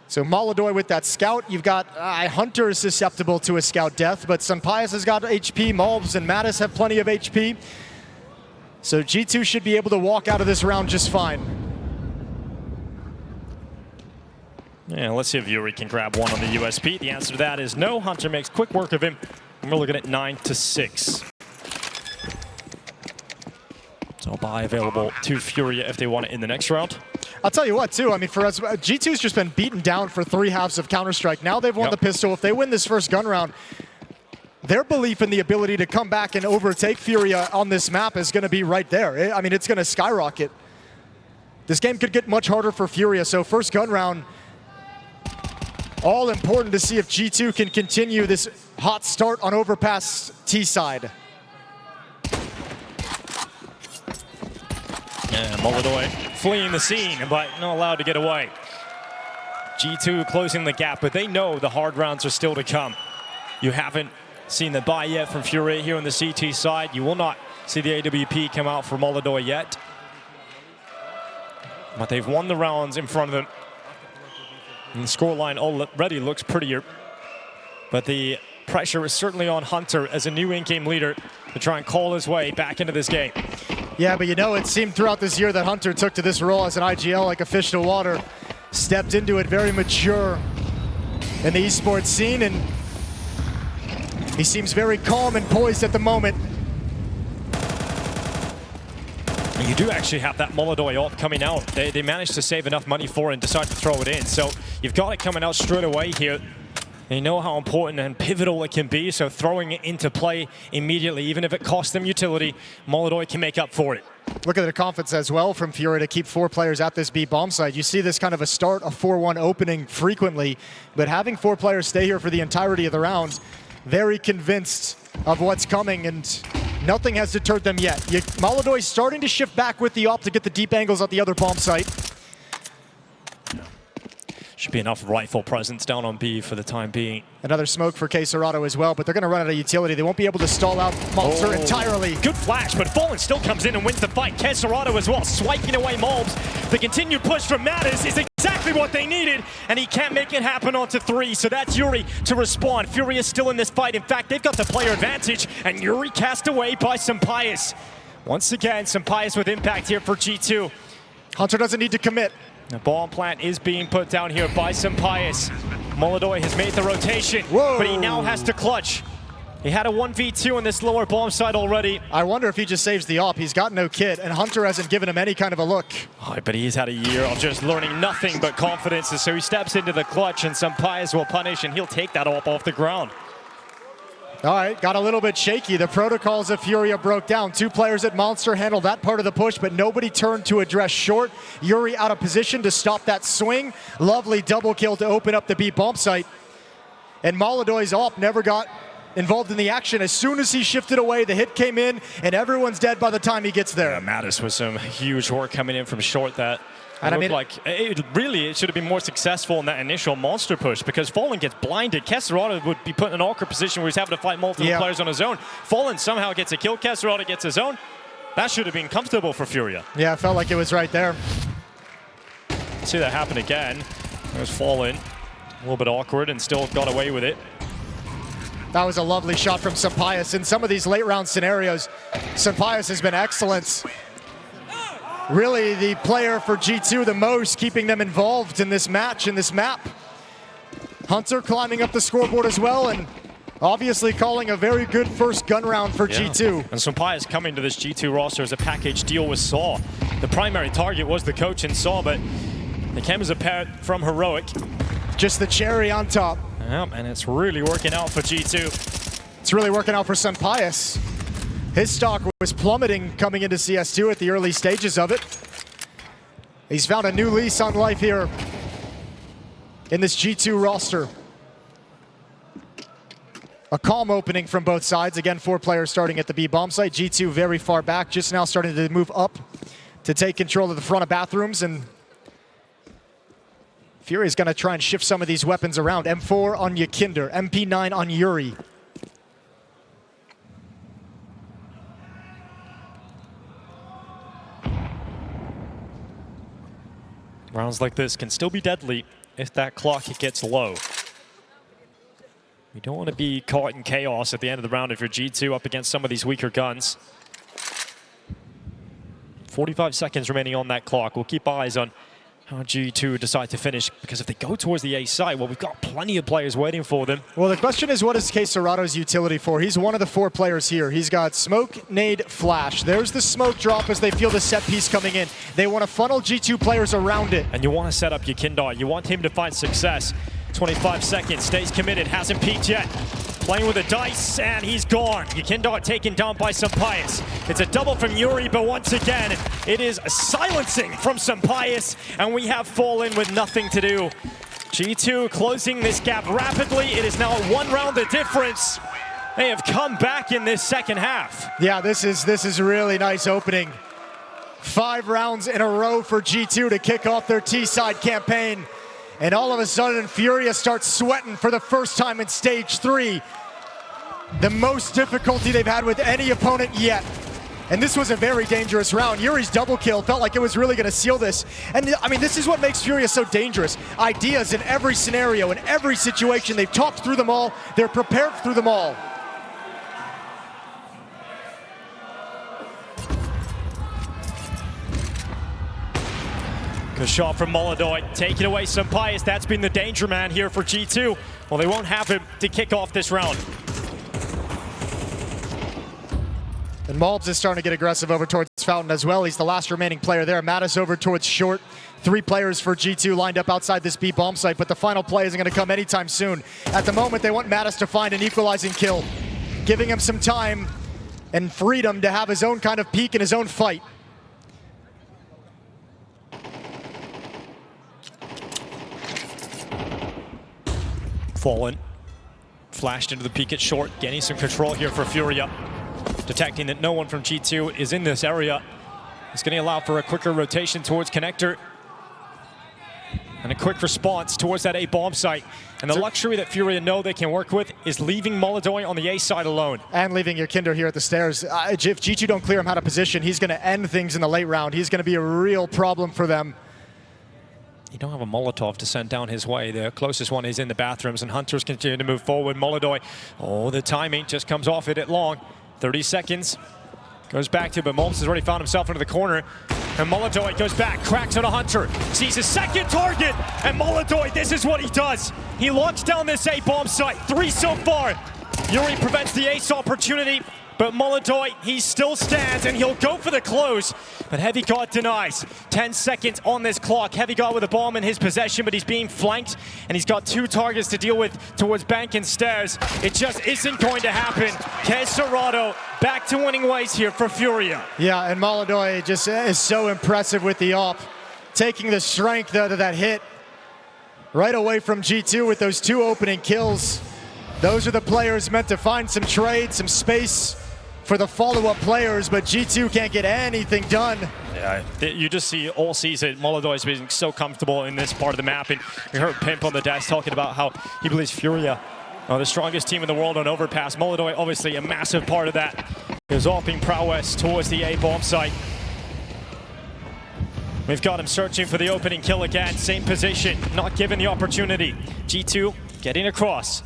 So Molodoi with that scout. You've got Hunter is susceptible to a scout death, but Sampayas has got HP, Malbs and Mattis have plenty of HP. So G2 should be able to walk out of this round just fine. Yeah, let's see if Yuri can grab one on the USP. The answer to that is no. Hunter makes quick work of him, and we're looking at 9-6. So buy available to FURIA if they want it in the next round. I'll tell you what, too. I mean, for us, G2's just been beaten down for 3 halves of Counter-Strike. Now they've won the pistol. If they win this first gun round, their belief in the ability to come back and overtake FURIA on this map is going to be right there. I mean, it's going to skyrocket. This game could get much harder for FURIA, so first gun round, all important to see if G2 can continue this hot start on Overpass T side. Yeah, Molodoi fleeing the scene, but not allowed to get away. G2 closing the gap, but they know the hard rounds are still to come. You haven't seen the buy yet from FURIA here on the CT side. You will not see the AWP come out for Molodoi yet. But they've won the rounds in front of them. And the scoreline already looks prettier. But the pressure is certainly on Hunter as a new in-game leader to try and call his way back into this game. Yeah, but you know, it seemed throughout this year that Hunter took to this role as an IGL like a fish to water. Stepped into it very mature in the esports scene, and he seems very calm and poised at the moment. And you do actually have that Molodoi ult coming out. They managed to save enough money for it and decide to throw it in. So you've got it coming out straight away here. They know how important and pivotal it can be, so throwing it into play immediately, even if it costs them utility, Molodoi can make up for it. Look at the confidence as well from FURIA to keep 4 players at this B bomb site. You see this kind of a start, a 4-1 opening frequently, but having 4 players stay here for the entirety of the round, very convinced of what's coming, and nothing has deterred them yet. Molodoi starting to shift back with the op to get the deep angles at the other bomb site. Should be enough rifle presence down on B for the time being. Another smoke for K-Serrato as well, but they're going to run out of utility. They won't be able to stall out Malbs entirely. Good flash, but Fallen still comes in and wins the fight. K-Serrato as well, swiping away Malbs. The continued push from Mattis is exactly what they needed, and he can't make it happen onto 3, so that's Yuri to respond. FURIA is still in this fight. In fact, they've got the player advantage, and Yuri cast away by Sampayas. Once again, Sampayas with impact here for G2. Hunter doesn't need to commit. The bomb plant is being put down here by Sampayas. Molodoi has made the rotation, but he now has to clutch. He had a 1v2 on this lower bomb side already. I wonder if he just saves the op. He's got no kit, and Hunter hasn't given him any kind of a look. Oh, but he's had a year of just learning nothing but confidence, and so he steps into the clutch, and Sampayas will punish, and he'll take that op off the ground. All right, got a little bit shaky. The protocols of FURIA broke down. 2 players at Monster handled that part of the push, but nobody turned to address short. Yuri out of position to stop that swing. Lovely double kill to open up the B bomb site. And Molodoi's op never got involved in the action. As soon as he shifted away, the hit came in, and everyone's dead by the time he gets there. Yeah, Mattis with some huge work coming in from short that. And I mean, like it should have been more successful in that initial monster push, because Fallen gets blinded. K-Serrato would be put in an awkward position where he's having to fight multiple players on his own. Fallen somehow gets a kill. K-Serrato gets his own. That should have been comfortable for FURIA. Yeah, it felt like it was right there. See that happen again. There's Fallen. A little bit awkward and still got away with it. That was a lovely shot from Sampayas. In some of these late round scenarios, Sampayas has been excellent. Really the player for G2 the most, keeping them involved in this match, in this map. Hunter climbing up the scoreboard as well, and obviously calling a very good first gun round for G2. And Sampayas coming to this G2 roster as a package deal with Saw. The primary target was the coach in Saw, but the came as a pair from Heroic. Just the cherry on top. Yep, and it's really working out for G2. It's really working out for Sampayas. His stock was plummeting coming into CS2 at the early stages of it. He's found a new lease on life here in this G2 roster. A calm opening from both sides. Again, 4 players starting at the B bomb site. G2 very far back, just now starting to move up to take control of the front of bathrooms. And Furia is going to try and shift some of these weapons around. M4 on Yakinder, MP9 on Yuri. Rounds like this can still be deadly if that clock gets low. You don't want to be caught in chaos at the end of the round if you're G2 up against some of these weaker guns. 45 seconds remaining on that clock. We'll keep eyes on how G2 decide to finish, because if they go towards the A site, well, we've got plenty of players waiting for them. Well, the question is, what is K-Serato's utility for? He's one of the 4 players here. He's got smoke, nade, flash. There's the smoke drop as they feel the set piece coming in. They want to funnel G2 players around it. And you want to set up Yakinder. You want him to find success. 25 seconds, stays committed, hasn't peaked yet. Playing with the dice, and he's gone. Yakinder taken down by Sampaius. It's a double from Yuri, but once again, it is silencing from Sampaius, and we have fallen with nothing to do. G2 closing this gap rapidly. It is now 1 round the difference. They have come back in this second half. Yeah, this is a really nice opening. 5 rounds in a row for G2 to kick off their T-side campaign. And all of a sudden, Furia starts sweating for the first time in stage 3. The most difficulty they've had with any opponent yet. And this was a very dangerous round. Yuri's double kill felt like it was really going to seal this. And I mean, this is what makes Furia so dangerous. Ideas in every scenario, in every situation. They've talked through them all. They're prepared through them all. Good shot from Molodoi, taking away Sampaius. That's been the danger man here for G2. Well, they won't have him to kick off this round. And Malbs is starting to get aggressive over towards Fountain as well. He's the last remaining player there. Mattis over towards short. 3 players for G2 lined up outside this B bomb site, but the final play isn't going to come anytime soon. At the moment, they want Mattis to find an equalizing kill, giving him some time and freedom to have his own kind of peak in his own fight. Fallen, flashed into the peak at short, gaining some control here for Furia. Detecting that no one from G2 is in this area. It's going to allow for a quicker rotation towards connector. And a quick response towards that A bomb site. And the luxury that Furia know they can work with is leaving Molodoi on the A side alone. And leaving Yakinder here at the stairs. If G2 don't clear him out of position, he's going to end things in the late round. He's going to be a real problem for them. You don't have a Molotov to send down his way. The closest one is in the bathrooms, and Hunters continue to move forward. Molodoi, oh, the timing just comes off it long. 30 seconds. Goes back to, but Malbs has already found himself into the corner. And Molodoi goes back, cracks on a Hunter. Sees his second target, and Molodoi, this is what he does. He locks down this A bomb site. 3 so far. Yuri prevents the ace opportunity, but Molodoi, he still stands, and he'll go for the close. But Heavy God denies. 10 seconds on this clock. Heavy God with a bomb in his possession, but he's being flanked, and he's got 2 targets to deal with towards bank and stairs. It just isn't going to happen. K-Serato back to winning ways here for Furia. Yeah, and Molodoi just is so impressive with the op. Taking the strength out of that hit right away from G2 with those 2 opening kills. Those are the players meant to find some trade, some space for the follow-up players, but G2 can't get anything done. Yeah, you just see all season Molodoi's being so comfortable in this part of the map, and you heard Pimp on the desk talking about how he believes Furia are the strongest team in the world on overpass. Molodoi obviously a massive part of that. His AWPing prowess towards the A bomb site. We've got him searching for the opening kill again. Same position, not given the opportunity. G2 getting across.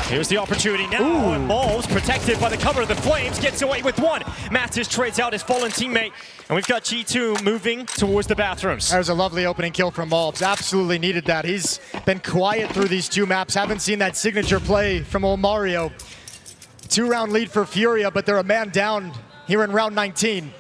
Here's the opportunity now, and Malbs, protected by the cover of the flames, gets away with 1. Mattis trades out his fallen teammate, and we've got G2 moving towards the bathrooms. There's a lovely opening kill from Malbs. Absolutely needed that. He's been quiet through these 2 maps. Haven't seen that signature play from old Mario. 2-round lead for Furia, but they're a man down here in round 19.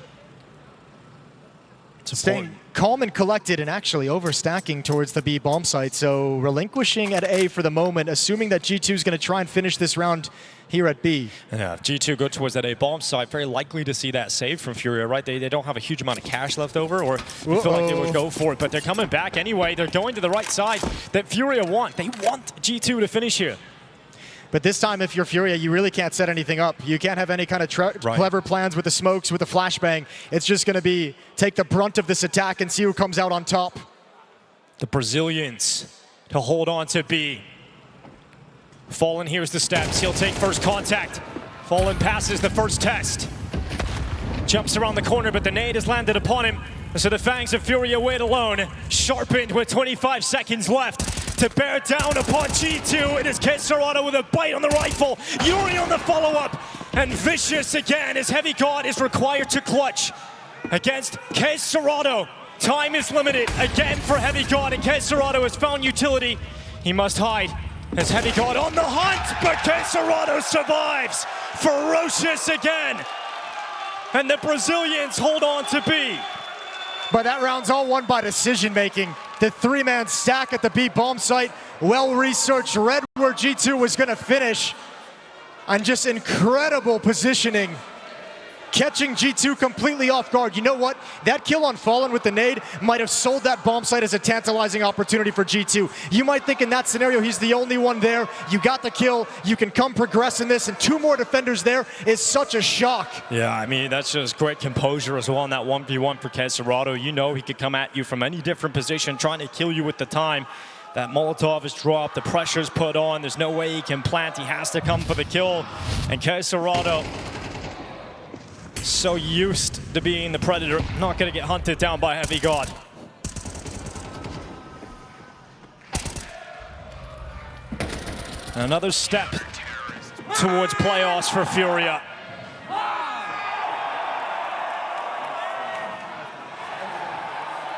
Staying calm and collected, and actually overstacking towards the B bomb site. So relinquishing at A for the moment, assuming that G2 is going to try and finish this round here at B. Yeah, if G2 go towards that A bomb site, very likely to see that save from Furia, right? They don't have a huge amount of cash left over, or you feel like they would go for it, but they're coming back anyway. They're going to the right side that Furia want. They want G2 to finish here. But this time, if you're FURIA, you really can't set anything up. You can't have any kind of clever plans with the smokes, with the flashbang. It's just going to be take the brunt of this attack and see who comes out on top. The Brazilians to hold on to B. Fallen hears the steps. He'll take first contact. Fallen passes the first test. Jumps around the corner, but the nade has landed upon him. So the fangs of FURIA wait alone, sharpened with 25 seconds left to bear down upon G2. It is Kesarado with a bite on the rifle. Yuri on the follow-up, and Vicious again as Heavy God is required to clutch against Kesarado. Time is limited again for Heavy God, and Kesarado has found utility. He must hide as Heavy God on the hunt, but Kesarado survives. Ferocious again, and the Brazilians hold on to B. But that round's all won by decision making. The three-man stack at the B bomb site, well-researched, read where G2 was going to finish, and just incredible positioning. Catching G2 completely off guard. You know what? That kill on Fallen with the nade might have sold that bomb site as a tantalizing opportunity for G2. You might think in that scenario he's the only one there. You got the kill. You can come progress in this, and two more defenders there is such a shock. Yeah, I mean, that's just great composure as well on that 1v1 for Kesarado. You know he could come at you from any different position, trying to kill you with the time. That Molotov is dropped, the pressure's put on. There's no way he can plant. He has to come for the kill. And Kesarado, so used to being the predator, not going to get hunted down by Heavy God. Another step towards playoffs for FURIA.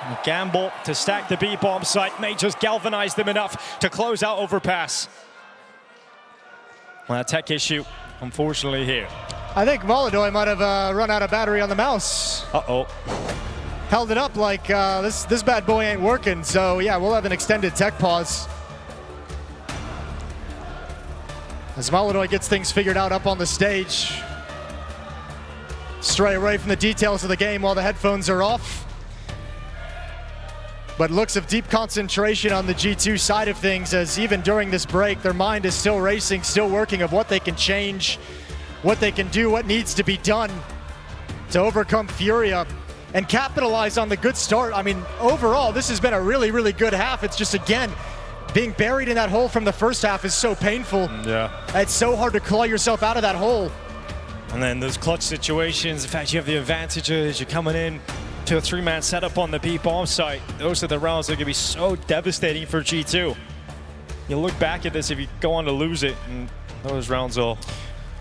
A gamble to stack the B bomb site may just galvanize them enough to close out overpass. Well, a tech issue, unfortunately, here. I think Molotov might have run out of battery on the mouse. Uh-oh. Held it up like this bad boy ain't working. So yeah, we'll have an extended tech pause. As Molotov gets things figured out up on the stage. Stray away from the details of the game while the headphones are off. But looks of deep concentration on the G2 side of things, as even during this break, their mind is still racing, still working of what they can change, what they can do, what needs to be done to overcome FURIA and capitalize on the good start. I mean, overall, this has been a really, really good half. It's just, again, being buried in that hole from the first half is so painful. Yeah. It's so hard to claw yourself out of that hole. And then those clutch situations, the fact you have the advantages, you're coming in to a three-man setup on the B bomb site. Those are the rounds that are going to be so devastating for G2. You look back at this if you go on to lose it, and those rounds will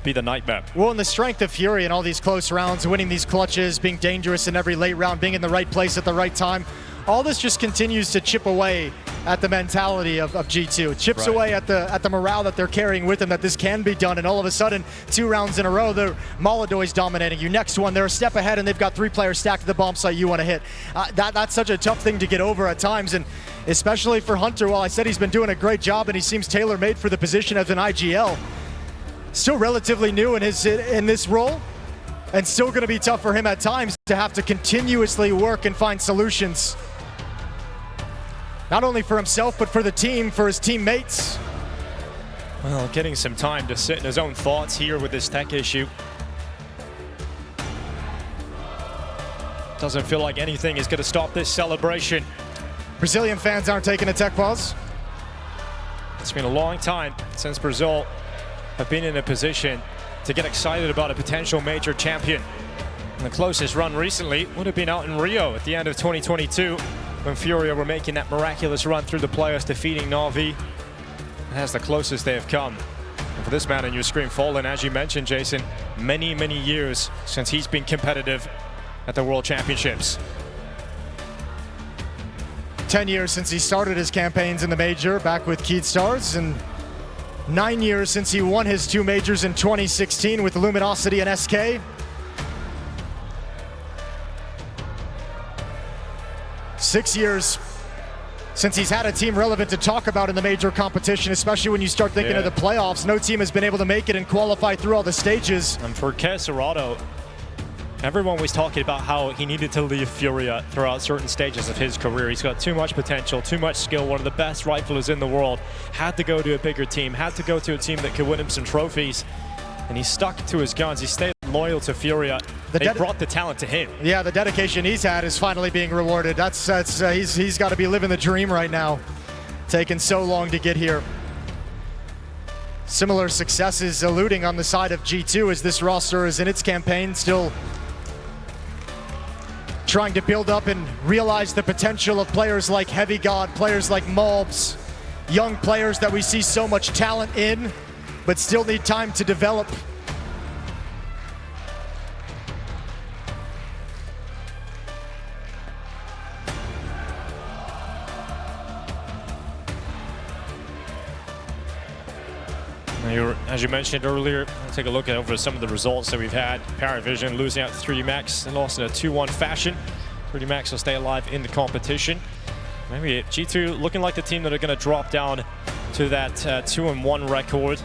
be the nightmare. Well, and the strength of FURIA in all these close rounds, winning these clutches, being dangerous in every late round, being in the right place at the right time, all this just continues to chip away at the mentality of G2. It chips away at the morale that they're carrying with them, that this can be done, and all of a sudden, 2 rounds in a row, Molotov is dominating you. Next one, they're a step ahead, and they've got 3 players stacked at the bomb site you want to hit. That's such a tough thing to get over at times, and especially for Hunter. While I said he's been doing a great job, and he seems tailor-made for the position as an IGL, still relatively new in this role, and still going to be tough for him at times to have to continuously work and find solutions. Not only for himself, but for the team, for his teammates. Well, getting some time to sit in his own thoughts here with this tech issue. Doesn't feel like anything is going to stop this celebration. Brazilian fans aren't taking a tech pause. It's been a long time since Brazil have been in a position to get excited about a potential major champion. And the closest run recently would have been out in Rio at the end of 2022 when FURIA were making that miraculous run through the playoffs, defeating Na'Vi. That's the closest they have come. And for this man on your screen, Fallen, as you mentioned, Jason, many, many years since he's been competitive at the World Championships. 10 years since he started his campaigns in the Major back with Keed Stars, and 9 years since he won his 2 majors in 2016 with Luminosity and SK. 6 years since he's had a team relevant to talk about in the major competition, especially when you start thinking of the playoffs. No team has been able to make it and qualify through all the stages. And for Kesarado, Everyone was talking about how he needed to leave FURIA throughout certain stages of his career. He's got too much potential, too much skill, one of the best riflers in the world. Had to go to a bigger team, had to go to a team that could win him some trophies. And he stuck to his guns. He stayed loyal to FURIA. They brought the talent to him. Yeah, the dedication he's had is finally being rewarded. He's got to be living the dream right now. Taking so long to get here. Similar successes eluding on the side of G2 as this roster is in its campaign, still trying to build up and realize the potential of players like Heavy God, players like Malbs, young players that we see so much talent in, but still need time to develop. As you mentioned earlier, let's take a look at over some of the results that we've had. Paravision losing out to 3D Max and lost in a 2-1 fashion. 3D Max will stay alive in the competition. Maybe G2 looking like the team that are going to drop down to that 2-1 record.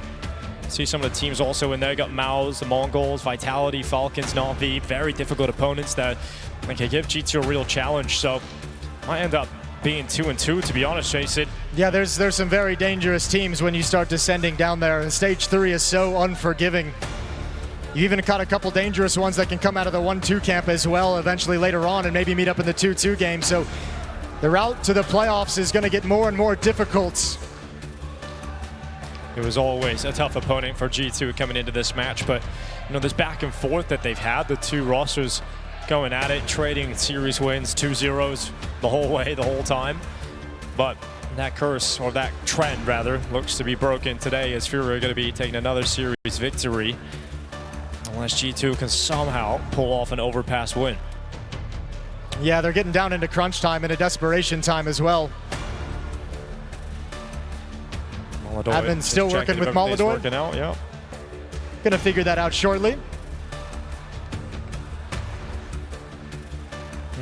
See some of the teams also in there. You got Maus, the Mongols, Vitality, Falcons, Na'Vi. Very difficult opponents that can give G2 a real challenge. So might end up being 2-2, to be honest, Jason. Yeah, there's some very dangerous teams when you start descending down there. And stage 3 is so unforgiving. You even caught a couple dangerous ones that can come out of the 1-2 camp as well eventually later on and maybe meet up in the 2-2 game. So the route to the playoffs is going to get more and more difficult. It was always a tough opponent for G2 coming into this match, but this back and forth that they've had, the two rosters going at it, trading series wins, 2-0s the whole way, the whole time. But that curse, or that trend rather, looks to be broken today as FURIA are going to be taking another series victory unless G2 can somehow pull off an overpass win. Yeah, they're getting down into crunch time and a desperation time as well. Admin still working with Molodoy. Working out, yeah. Gonna figure that out shortly.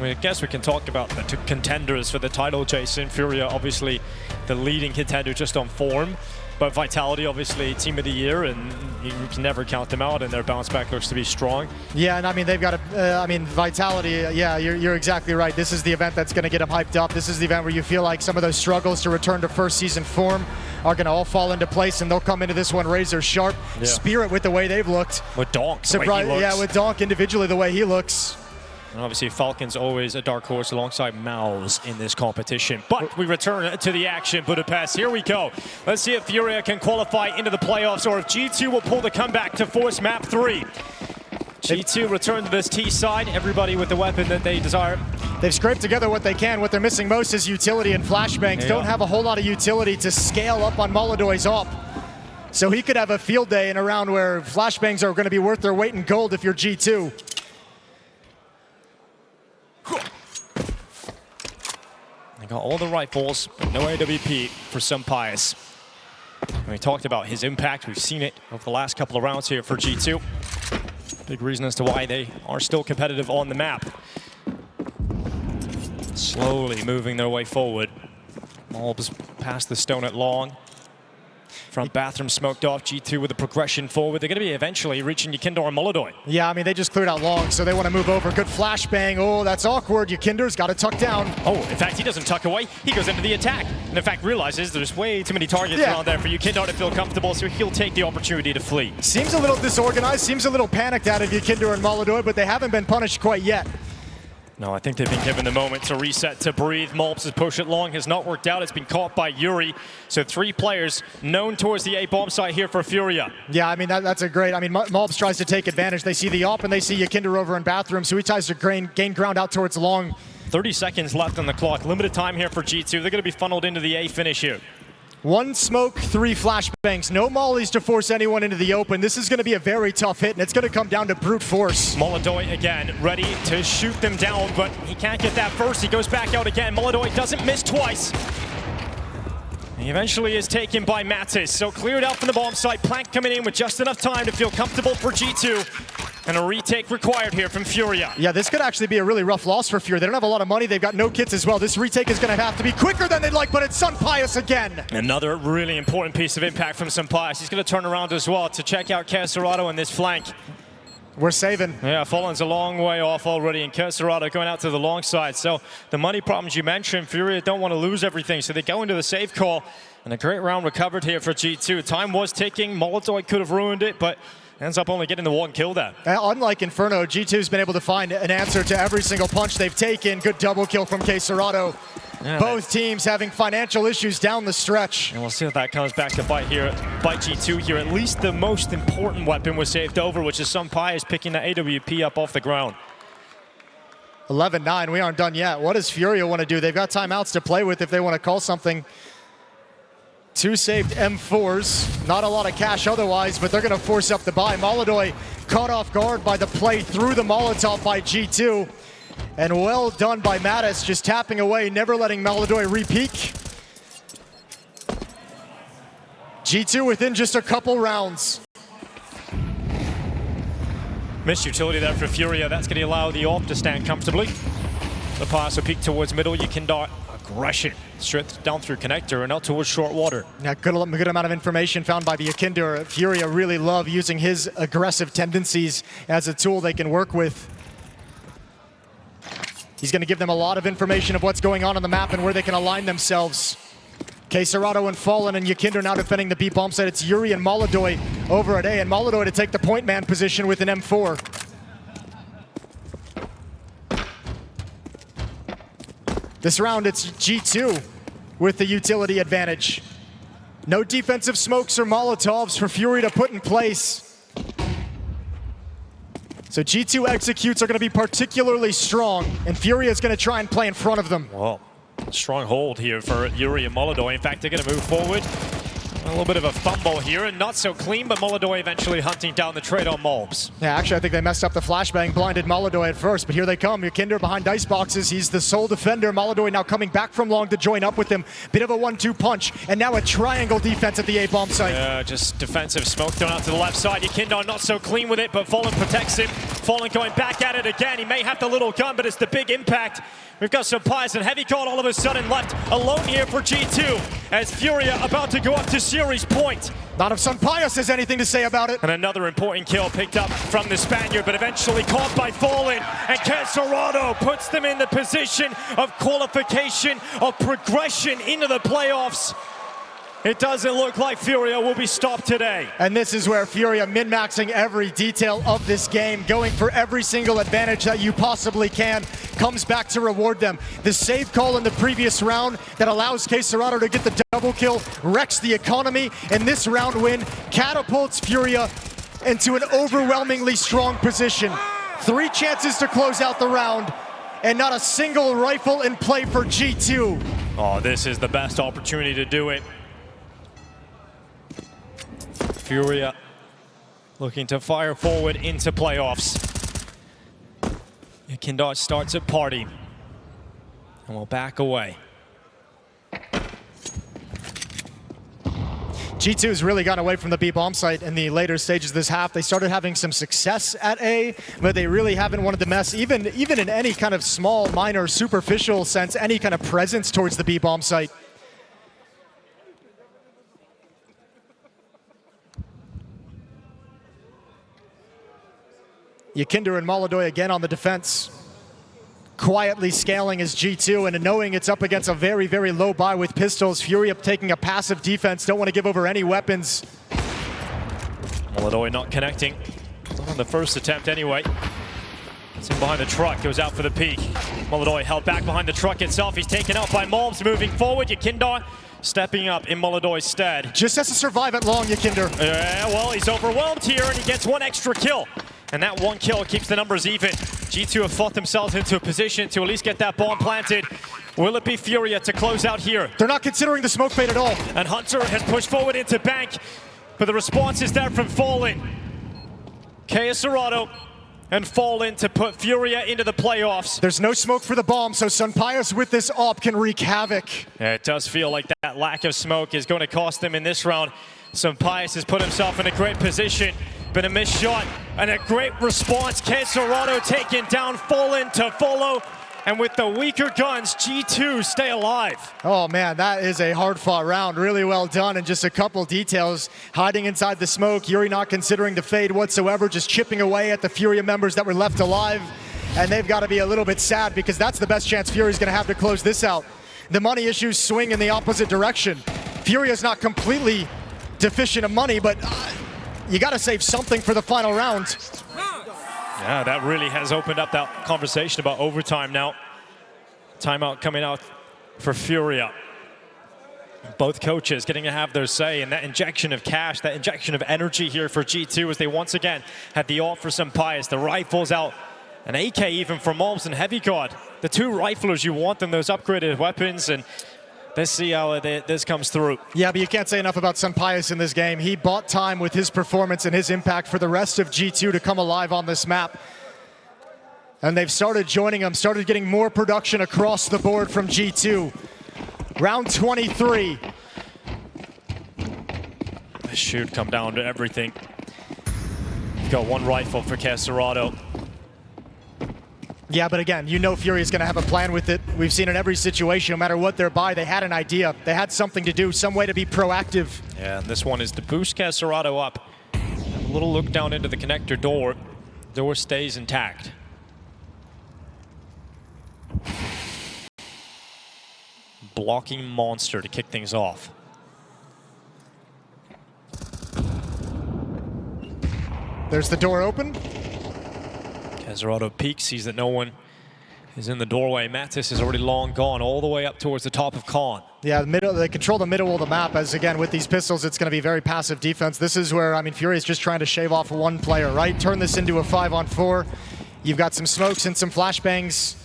I guess we can talk about the two contenders for the title, Jason. FURIA, obviously, the leading contender just on form. But Vitality, obviously, team of the year, and you can never count them out, and their bounce back looks to be strong. Yeah, and I mean, they've got Vitality, yeah, you're exactly right. This is the event that's going to get them hyped up. This is the event where you feel like some of those struggles to return to first season form are going to all fall into place, and they'll come into this one razor sharp. Yeah. Spirit with the way they've looked. With Donk, the way he looks. Yeah, with Donk individually, the way he looks. And obviously, Falcons always a dark horse alongside Maus in this competition. But we return to the action, Budapest. Here we go. Let's see if FURIA can qualify into the playoffs or if G2 will pull the comeback to force map 3. G2 return to this T side, everybody with the weapon that they desire. They've scraped together what they can. What they're missing most is utility and flashbangs. Yeah. Don't have a whole lot of utility to scale up on Molodoy's op. So he could have a field day in a round where flashbangs are going to be worth their weight in gold if you're G2. They got all the rifles, but no AWP for Sampaius. We talked about his impact. We've seen it over the last couple of rounds here for G2. Big reason as to why they are still competitive on the map. Slowly moving their way forward. Malbs past the stone at long. Front bathroom smoked off. G2 with a progression forward. They're going to be eventually reaching Yukindor and Molodoy. Yeah, I mean, they just cleared out long, so they want to move over. Good flashbang. Oh, that's awkward. Yukindor's got to tuck down. Oh, in fact, he doesn't tuck away. He goes into the attack. And in fact, realizes there's way too many targets around there for Yukindor to feel comfortable, so he'll take the opportunity to flee. Seems a little disorganized. Seems a little panicked out of Yukindor and Molodoy, but they haven't been punished quite yet. No, I think they've been given the moment to reset, to breathe. Malbs' push it long has not worked out. It's been caught by Yuri. So 3 players known towards the A bomb site here for FURIA. Yeah, I mean, that's a great, I mean, Malbs tries to take advantage. They see the op and they see Yukindor over in bathroom, so he tries to gain ground out towards long. 30 seconds left on the clock. Limited time here for G2. They're going to be funneled into the A finish here. 1 smoke, 3 flashbangs. No mollies to force anyone into the open. This is going to be a very tough hit, and it's going to come down to brute force. Molodoy again, ready to shoot them down, but he can't get that first. He goes back out again. Molodoy doesn't miss twice. He eventually is taken by Mattis, so cleared out from the bomb site. Plank coming in with just enough time to feel comfortable for G2. And a retake required here from FURIA. Yeah, this could actually be a really rough loss for FURIA. They don't have a lot of money. They've got no kits as well. This retake is going to have to be quicker than they'd like, but it's Sampaius again. Another really important piece of impact from Sampaius. He's going to turn around as well to check out Caserado in this flank. We're saving. Yeah, Fallen's a long way off already, and Keserado going out to the long side. So the money problems you mentioned, Furia don't want to lose everything, so they go into the save call. And a great round recovered here for G2. Time was ticking. Molotov could have ruined it, but ends up only getting the one kill there. Unlike Inferno, G2's been able to find an answer to every single punch they've taken. Good double kill from Keserado. Yeah, both teams having financial issues down the stretch. And we'll see if that comes back to bite G2 here. At least the most important weapon was saved over, which is Sunpai is picking the AWP up off the ground. 11-9, we aren't done yet. What does Furia want to do? They've got timeouts to play with if they want to call something. 2 saved M4s, not a lot of cash otherwise, but they're going to force up the buy. Molotov caught off guard by the play through the Molotov by G2. And well done by Mattis, just tapping away, never letting Molotov re-peek. G2 within just a couple rounds. Missed utility there for Furia. That's going to allow the AWP to stand comfortably. The pass will peek towards middle. You can dart aggression straight down through connector and out towards short water. Yeah, good amount of information found by the Yakinder. Furia really love using his aggressive tendencies as a tool they can work with. He's going to give them a lot of information of what's going on the map and where they can align themselves. Keserado and Fallen and Yakinder now defending the B bomb site. It's Yuri and Molotov over at A, and Molotov to take the point man position with an M4. This round it's G2 with the utility advantage. No defensive smokes or Molotovs for Fury to put in place. So G2 executes are going to be particularly strong, and Furia is going to try and play in front of them. Well, strong hold here for Yuri and Molotov. In fact, they're going to move forward. A little bit of a fumble here, and not so clean, but Molotov eventually hunting down the trade on Molbs. Yeah, actually, I think they messed up the flashbang, blinded Molotov at first, but here they come. Yakinder behind dice boxes. He's the sole defender. Molotov now coming back from long to join up with him. Bit of a 1-2 punch, and now a triangle defense at the A-bomb site. Yeah, just defensive smoke thrown out to the left side. Yakinder not so clean with it, but Fallen protects him. Fallen going back at it again. He may have the little gun, but it's the big impact. We've got some pies and heavy call all of a sudden left alone here for G2 as Furia about to go up to series point. Not if Sunpius has anything to say about it. And another important kill picked up from the Spaniard, but eventually caught by Fallen. And Keserado puts them in the position of qualification, of progression into the playoffs. It doesn't look like Furia will be stopped today. And this is where Furia min-maxing every detail of this game, going for every single advantage that you possibly can, comes back to reward them. The save call in the previous round that allows Keserado to get the double kill wrecks the economy, and this round win catapults Furia into an overwhelmingly strong position. 3 chances to close out the round, and not a single rifle in play for G2. Oh, this is the best opportunity to do it. Furia looking to fire forward into playoffs. Yakinder starts at party and will back away. G2's really gotten away from the B bomb site in the later stages of this half. They started having some success at A, but they really haven't wanted to mess, even in any kind of small, minor, superficial sense, any kind of presence towards the B bomb site. Yakinder and Molotov again on the defense. Quietly scaling as G2, and knowing it's up against a very, very low buy with pistols. Furia taking a passive defense, don't want to give over any weapons. Molotov not connecting. Not on the first attempt anyway. It's in behind the truck, goes out for the peak. Molotov held back behind the truck itself. He's taken out by Molbs, moving forward. Yakinder stepping up in Molotov's stead. Just has to survive at long, Yakinder. Yeah, well, he's overwhelmed here, and he gets 1 extra kill. And that 1 kill keeps the numbers even. G2 have fought themselves into a position to at least get that bomb planted. Will it be Furia to close out here? They're not considering the smoke fade at all. And Hunter has pushed forward into Bank, but the response is there from Fallen. Keserado and Fallen to put Furia into the playoffs. There's no smoke for the bomb, so Sunpius with this AWP can wreak havoc. Yeah, it does feel like that lack of smoke is going to cost them in this round. Sunpius has put himself in a great position. Been a missed shot and a great response. Keserado taken down, Fallen to follow. And with the weaker guns, G2 stay alive. Oh man, that is a hard-fought round. Really well done, and just a couple details. Hiding inside the smoke, Yuri not considering the fade whatsoever, just chipping away at the FURIA members that were left alive. And they've got to be a little bit sad because that's the best chance FURIA's going to have to close this out. The money issues swing in the opposite direction. FURIA's not completely deficient of money, but you got to save something for the final round. Yeah, that really has opened up that conversation about overtime now. Timeout coming out for FURIA. Both coaches getting to have their say, and that injection of cash, that injection of energy here for G2 as they once again had the ult for Sampaius, the rifles out, an AK even for Molbs and Heavy God. The two riflers, you want them, those upgraded weapons, and let's see how this comes through. Yeah, but you can't say enough about Sampaius in this game. He bought time with his performance and his impact for the rest of G2 to come alive on this map. And they've started joining him, started getting more production across the board from G2. Round 23. This should come down to everything. Got one rifle for Caserato. Yeah, but again, you know FURIA's going to have a plan with it. We've seen in every situation, no matter what they're by, they had an idea. They had something to do, some way to be proactive. Yeah, and this one is to boost Caserato up. A little look down into the connector door. Door stays intact. Blocking monster to kick things off. There's the door open. Caserato peeks, sees that no one is in the doorway. Mattis is already long gone, all the way up towards the top of Con. Yeah, they control the middle of the map, as again, with these pistols, it's going to be very passive defense. This is where, I mean, FURIA's just trying to shave off one player, right? Turn this into a 5-on-4. You've got some smokes and some flashbangs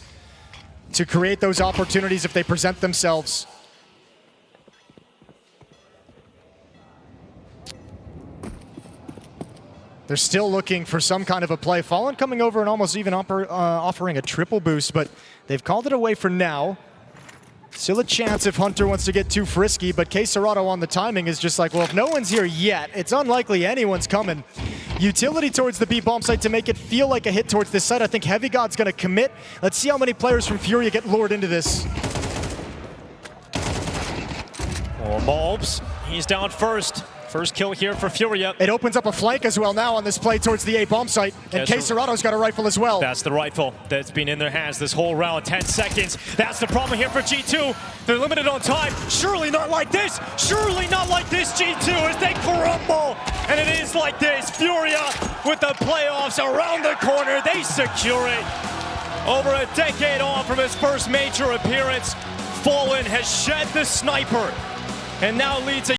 to create those opportunities if they present themselves. They're still looking for some kind of a play. Fallen coming over and almost even offering a triple boost, but they've called it away for now. Still a chance if Hunter wants to get too frisky, but Caserato on the timing is just like, well, if no one's here yet, it's unlikely anyone's coming. Utility towards the B bomb site to make it feel like a hit towards this side. I think Heavy God's going to commit. Let's see how many players from FURIA get lured into this. Or Molbs, he's down first. First kill here for FURIA. It opens up a flank as well now on this play towards the A bomb site. And Caserato's got a rifle as well. That's the rifle that's been in their hands this whole round. 10 seconds. That's the problem here for G2. They're limited on time. Surely not like this. Surely not like this, G2, as they crumble. And it is like this. FURIA with the playoffs around the corner. They secure it. Over a decade on from his first major appearance, Fallen has shed the sniper and now leads a